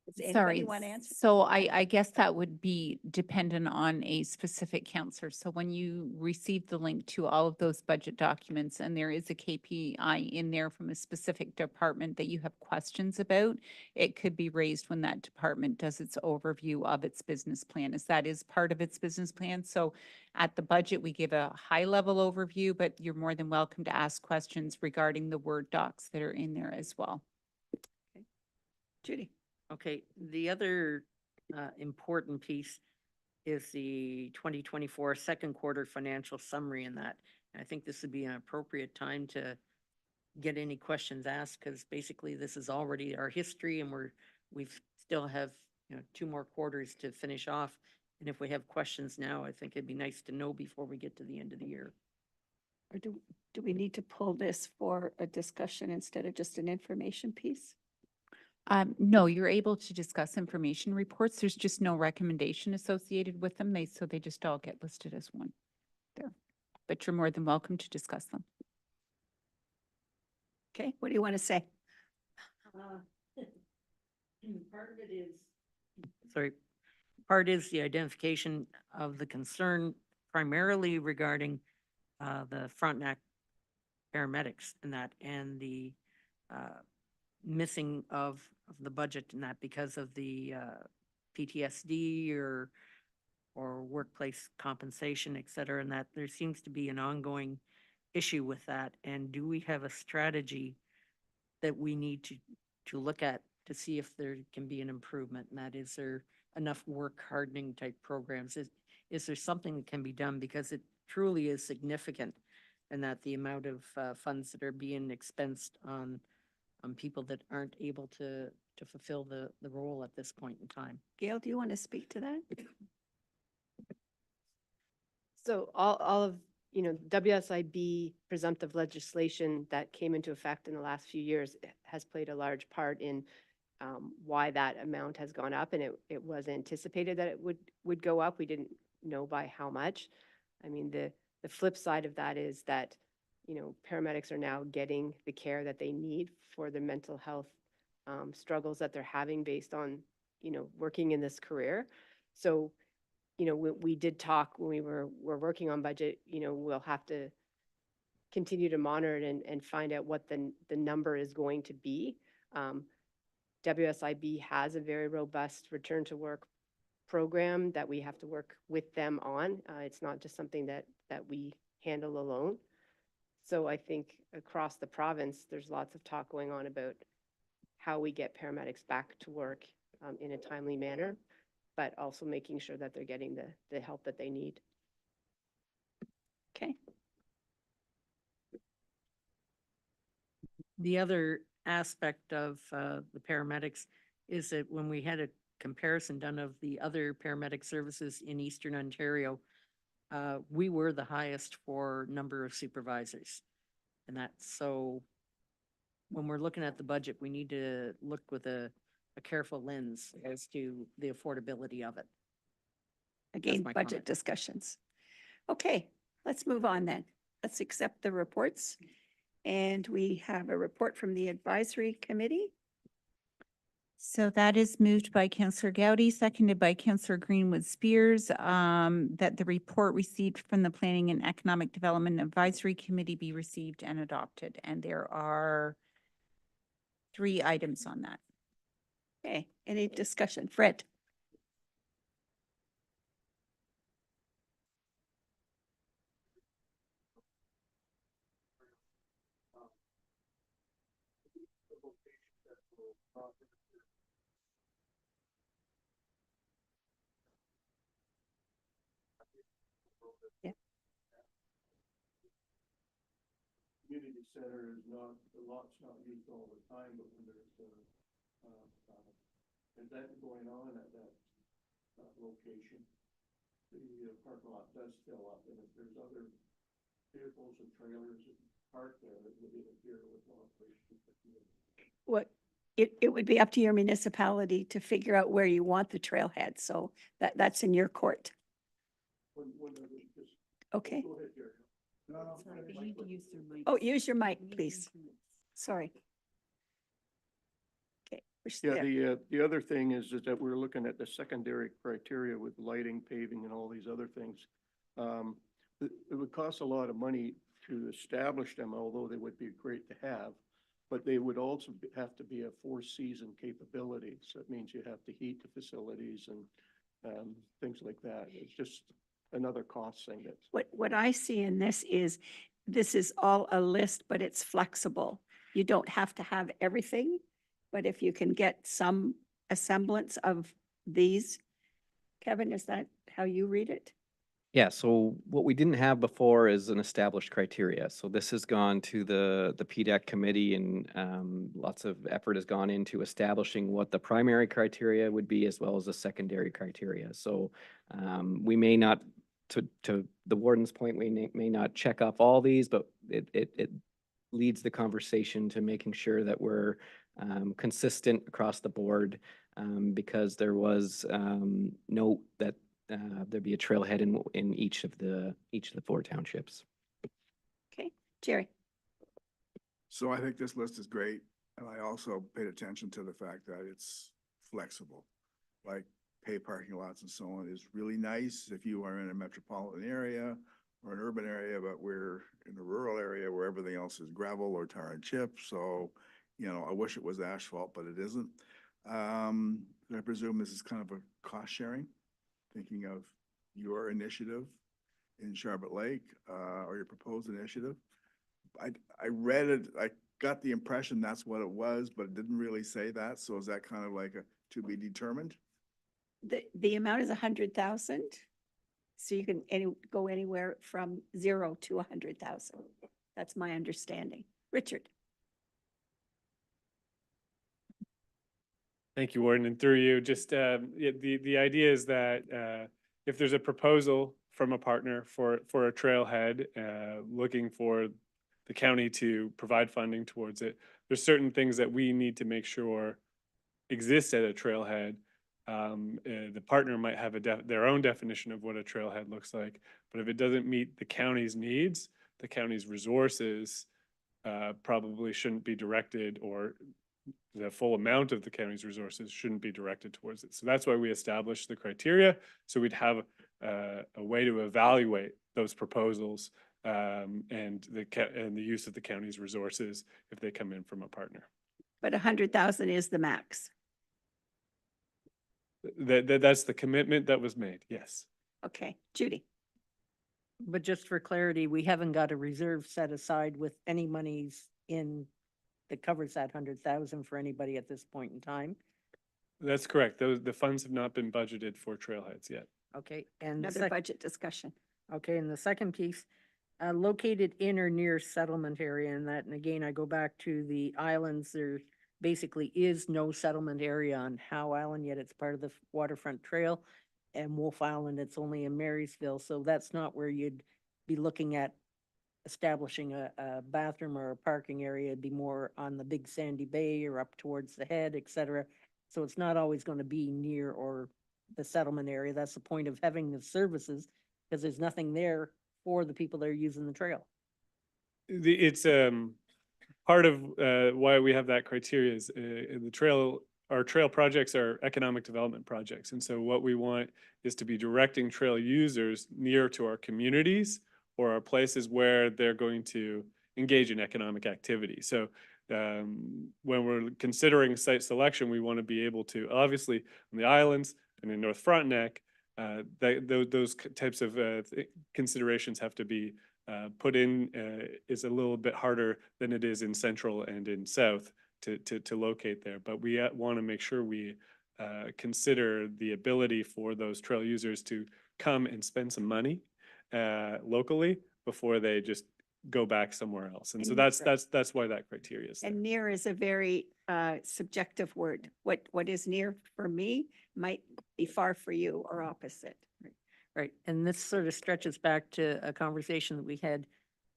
Does anybody
Sorry,
want to answer?
so I guess that would be dependent on a specific counselor. So when you receive the link to all of those budget documents and there is a KPI in there from a specific department that you have questions about, it could be raised when that department does its overview of its business plan, as that is part of its business plan. So at the budget, we give a high level overview, but you're more than welcome to ask questions regarding the Word docs that are in there as well.
Judy?
Okay, the other important piece is the 2024 second quarter financial summary in that. And I think this would be an appropriate time to get any questions asked, because basically this is already our history, and we've still have, you know, 2 more quarters to finish off. And if we have questions now, I think it'd be nice to know before we get to the end of the year.
Or do we need to pull this for a discussion instead of just an information piece?
No, you're able to discuss information reports. There's just no recommendation associated with them. So they just all get listed as one there. But you're more than welcome to discuss them.
Okay, what do you want to say?
Part of it is. Sorry, part is the identification of the concern primarily regarding the Frontenac paramedics and that, and the missing of the budget and that because of the PTSD or workplace compensation, et cetera, and that there seems to be an ongoing issue with that. And do we have a strategy that we need to look at to see if there can be an improvement? And that, is there enough work hardening type programs? Is there something that can be done? Because it truly is significant, and that the amount of funds that are being expensed on people that aren't able to fulfill the role at this point in time.
Gail, do you want to speak to that?
So all of, you know, WSIB presumptive legislation that came into effect in the last few years has played a large part in why that amount has gone up, and it was anticipated that it would go up. We didn't know by how much. I mean, the flip side of that is that, you know, paramedics are now getting the care that they need for the mental health struggles that they're having based on, you know, working in this career. So, you know, we did talk when we were working on budget, you know, we'll have to continue to monitor it and find out what the number is going to be. WSIB has a very robust return to work program that we have to work with them on. It's not just something that we handle alone. So I think across the province, there's lots of talk going on about how we get paramedics back to work in a timely manner, but also making sure that they're getting the help that they need.
Okay.
The other aspect of the paramedics is that when we had a comparison done of the other paramedic services in Eastern Ontario, we were the highest for number of supervisors. And that's so when we're looking at the budget, we need to look with a a careful lens as to the affordability of it.
Again,
my
budget
comment.
discussions. Okay, let's move on then. Let's accept the reports. And we have a report from the advisory committee.
So that is moved by Counselor Gowdy, seconded by Counselor Greenwood Spears, that the report received from the Planning and Economic Development Advisory Committee be received and adopted. And there are 3 items on that.
Okay, any discussion? Fred? Yeah.
Community center is not, the lot's not used all the time, but when there's is that going on at that location? The parking lot does fill up, and if there's other vehicles and trailers parked there, it would interfere with operations.
What, it would be up to your municipality to figure out where you want the trailhead, so that's in your court. Okay.
Go ahead, Jerry. No,
Oh, use your mic, please. Sorry. Okay.
Yeah, the other thing is that we're looking at the secondary criteria with lighting, paving, and all these other things. It would cost a lot of money to establish them, although they would be great to have. But they would also have to be a 4-season capability. So it means you have to heat the facilities and things like that. It's just another cost thing that's.
What I see in this is all a list, but it's flexible. You don't have to have everything, but if you can get some semblance of these. Kevin, is that how you read it?
Yeah, so what we didn't have before is an established criteria. So this has gone to the PDEC committee, and lots of effort has gone into establishing what the primary criteria would be as well as the secondary criteria. So we may not, to the warden's point, we may not check off all these, but it leads the conversation to making sure that we're consistent across the board, because there was note that there'd be a trailhead in each of the 4 townships.
Okay, Jerry.
So I think this list is great, and I also paid attention to the fact that it's flexible. Like pay parking lots and so on is really nice if you are in a metropolitan area or an urban area, but we're in a rural area where everything else is gravel or tar and chip. So, I wish it was asphalt, but it isn't. I presume this is kind of a cost sharing, thinking of your initiative in Charlotte Lake, or your proposed initiative. I read it, I got the impression that's what it was, but it didn't really say that. So is that kind of like a to be determined?
The amount is 100,000. So you can go anywhere from 0 to 100,000. That's my understanding. Richard.
Thank you, Warden, and through you, just the idea is that if there's a proposal from a partner for a trailhead, looking for the county to provide funding towards it, there's certain things that we need to make sure exist at a trailhead. The partner might have their own definition of what a trailhead looks like, but if it doesn't meet the county's needs, the county's resources probably shouldn't be directed, or the full amount of the county's resources shouldn't be directed towards it. So that's why we established the criteria. So we'd have a way to evaluate those proposals and the use of the county's resources if they come in from a partner.
But 100,000 is the max.
That's the commitment that was made. Yes.
Okay, Judy.
But just for clarity, we haven't got a reserve set aside with any monies in that covers that 100,000 for anybody at this point in time.
That's correct. The funds have not been budgeted for trailheads yet.
Okay, and
Another budget discussion.
okay, and the second piece, located in or near settlement area, and again, I go back to the islands. There basically is no settlement area on Howe Island, yet it's part of the waterfront trail. And Wolf Island, it's only in Marysville, so that's not where you'd be looking at establishing a bathroom or a parking area. It'd be more on the Big Sandy Bay or up towards the head, et cetera. So it's not always going to be near or the settlement area. That's the point of having the services, because there's nothing there for the people that are using the trail.
It's part of why we have that criteria is our trail projects are economic development projects. And so what we want is to be directing trail users near to our communities or our places where they're going to engage in economic activity. So when we're considering site selection, we want to be able to, obviously on the islands and in North Frontenac, those types of considerations have to be put in. Is a little bit harder than it is in central and in south to locate there. But we want to make sure we consider the ability for those trail users to come and spend some money locally before they just go back somewhere else. And so
And-
that's why that criteria is there.
And near is a very subjective word. What is near for me might be far for you or opposite.
Right, and this sort of stretches back to a conversation that we had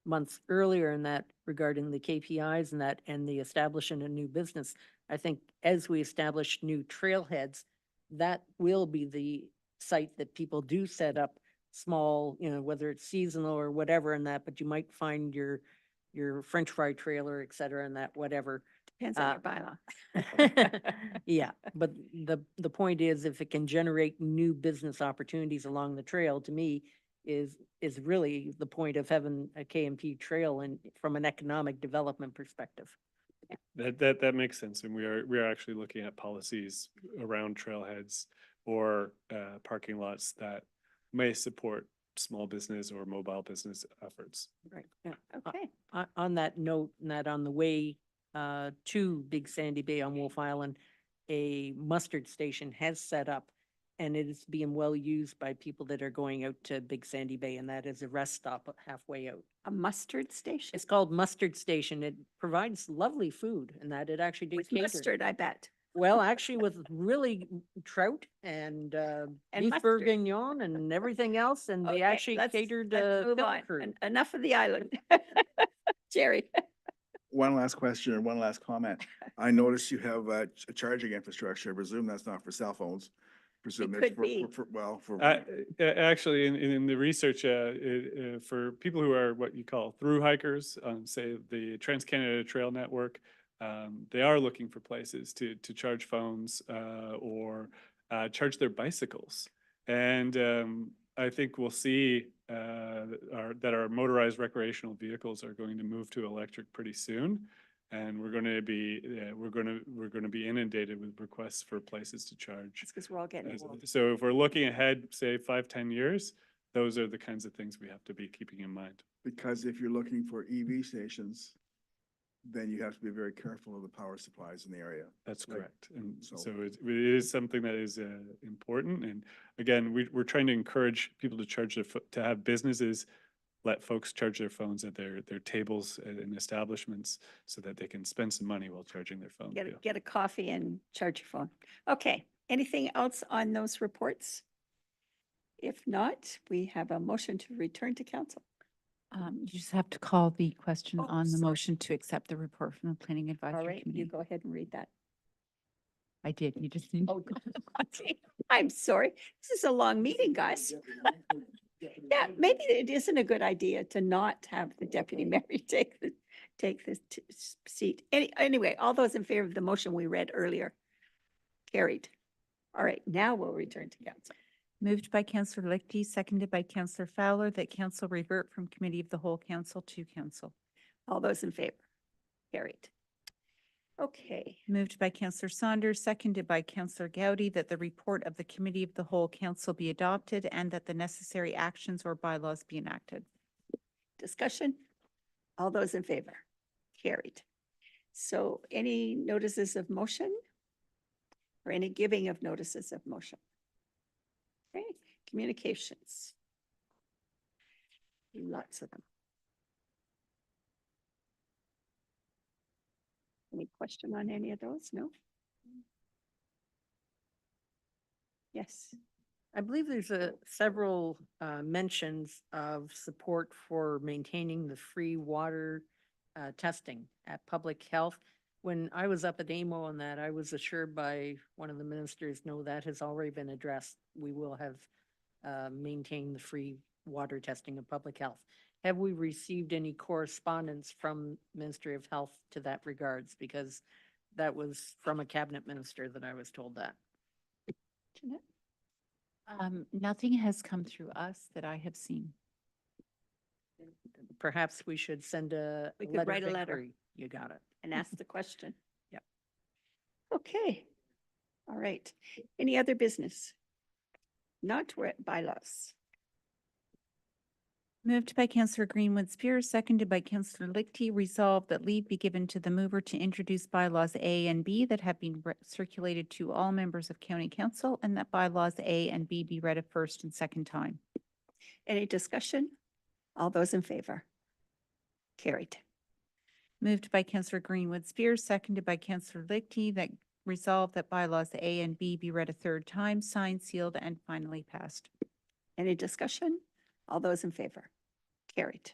months earlier in that regarding the KPIs and that, and the establishing a new business. I think as we establish new trailheads, that will be the site that people do set up small, whether it's seasonal or whatever in that, but you might find your French fry trailer, et cetera, and that whatever.
Depends on your bylaw.
Yeah, but the point is, if it can generate new business opportunities along the trail, to me, is really the point of having a KMP trail and from an economic development perspective.
That makes sense. And we are actually looking at policies around trailheads or parking lots that may support small business or mobile business efforts.
Right.
Yeah.
Okay.
On that note, and that on the way to Big Sandy Bay on Wolf Island, a mustard station has set up, and it is being well used by people that are going out to Big Sandy Bay, and that is a rest stop halfway out.
A mustard station
It's called Mustard Station. It provides lovely food, and that it actually
with
cater.
mustard, I bet.
Well, actually with really trout and beef
mustard.
bourguignon and everything else, and they
Okay,
actually
let's-
catered
let's move
pit
on.
crew.
Enough of the island. Jerry.
One last question or one last comment. I noticed you have a charging infrastructure. I presume that's not for cell phones. Presume
It
that's
could be.
for.
Actually, in the research, for people who are what you call through hikers, say the Trans-Canada Trail Network, they are looking for places to charge phones or charge their bicycles. And I think we'll see that our motorized recreational vehicles are going to move to electric pretty soon. And we're going to be inundated with requests for places to charge.
Because we're all getting old.
So if we're looking ahead, say 5-10 years, those are the kinds of things we have to be keeping in mind.
Because if you're looking for EV stations, then you have to be very careful of the power supplies in the area.
That's
Like,
correct. And
so-
so it is something that is important. And again, we're trying to encourage people to charge to have businesses let folks charge their phones at their tables in establishments so that they can spend some money while charging their phone. too.
Get a coffee and charge your phone. Okay. Anything else on those reports? If not, we have a motion to return to council.
You just have to call the question
Oh,
on the
sorry.
motion to accept the report from the Planning
All
Advisory
right, you
Committee.
go ahead and read that.
I did. You just need.
Oh, I'm sorry. This is a long meeting, guys. Yeah, maybe it isn't a good idea to not have the deputy mayor take the seat. Anyway, all those in favor of the motion we read earlier. Carried. All right, now we'll return to council.
Moved by Councillor Lichty, seconded by Councillor Fowler, that council revert from committee of the whole council to council.
All those in favor? Carried. Okay,
Moved by Councillor Saunders, seconded by Councillor Gowdy, that the report of the committee of the whole council be adopted and that the necessary actions or bylaws be enacted.
discussion? All those in favor? Carried. So any notices of motion? Or any giving of notices of motion? Okay, communications. Lots of them. Any question on any of those? No? Yes.
I believe there's several mentions of support for maintaining the free water testing at Public Health. when I was up at AMO on that, I was assured by one of the ministers, no, that has already been addressed. We will have maintained the free water testing of public health. Have we received any correspondence from Ministry of Health to that regards? Because that was from a cabinet minister that I was told that.
Jeanette?
Nothing has come through us that I have seen.
Perhaps we should send a
We could
letter
write
of
a letter.
inquiry. You got it.
And ask the question.
Yep.
Okay. All right. Any other business? Not, we're at bylaws.
Moved by Councillor Greenwood Spears, seconded by Councillor Lichty, resolved that leave be given to the mover to introduce bylaws A and B that have been circulated to all members of County Council, and that bylaws A and B be read a first and second time.
Any discussion? All those in favor? Carried.
Moved by Councillor Greenwood Spears, seconded by Councillor Lichty, that resolved that bylaws A and B be read a third time, signed, sealed, and finally passed.
Any discussion? All those in favor? Carried.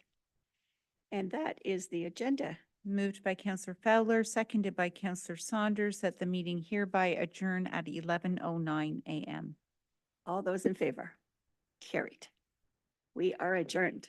And that is the agenda.
Moved by Councillor Fowler, seconded by Councillor Saunders, that the meeting hereby adjourn at 11:09 a.m.
All those in favor? Carried. We are adjourned.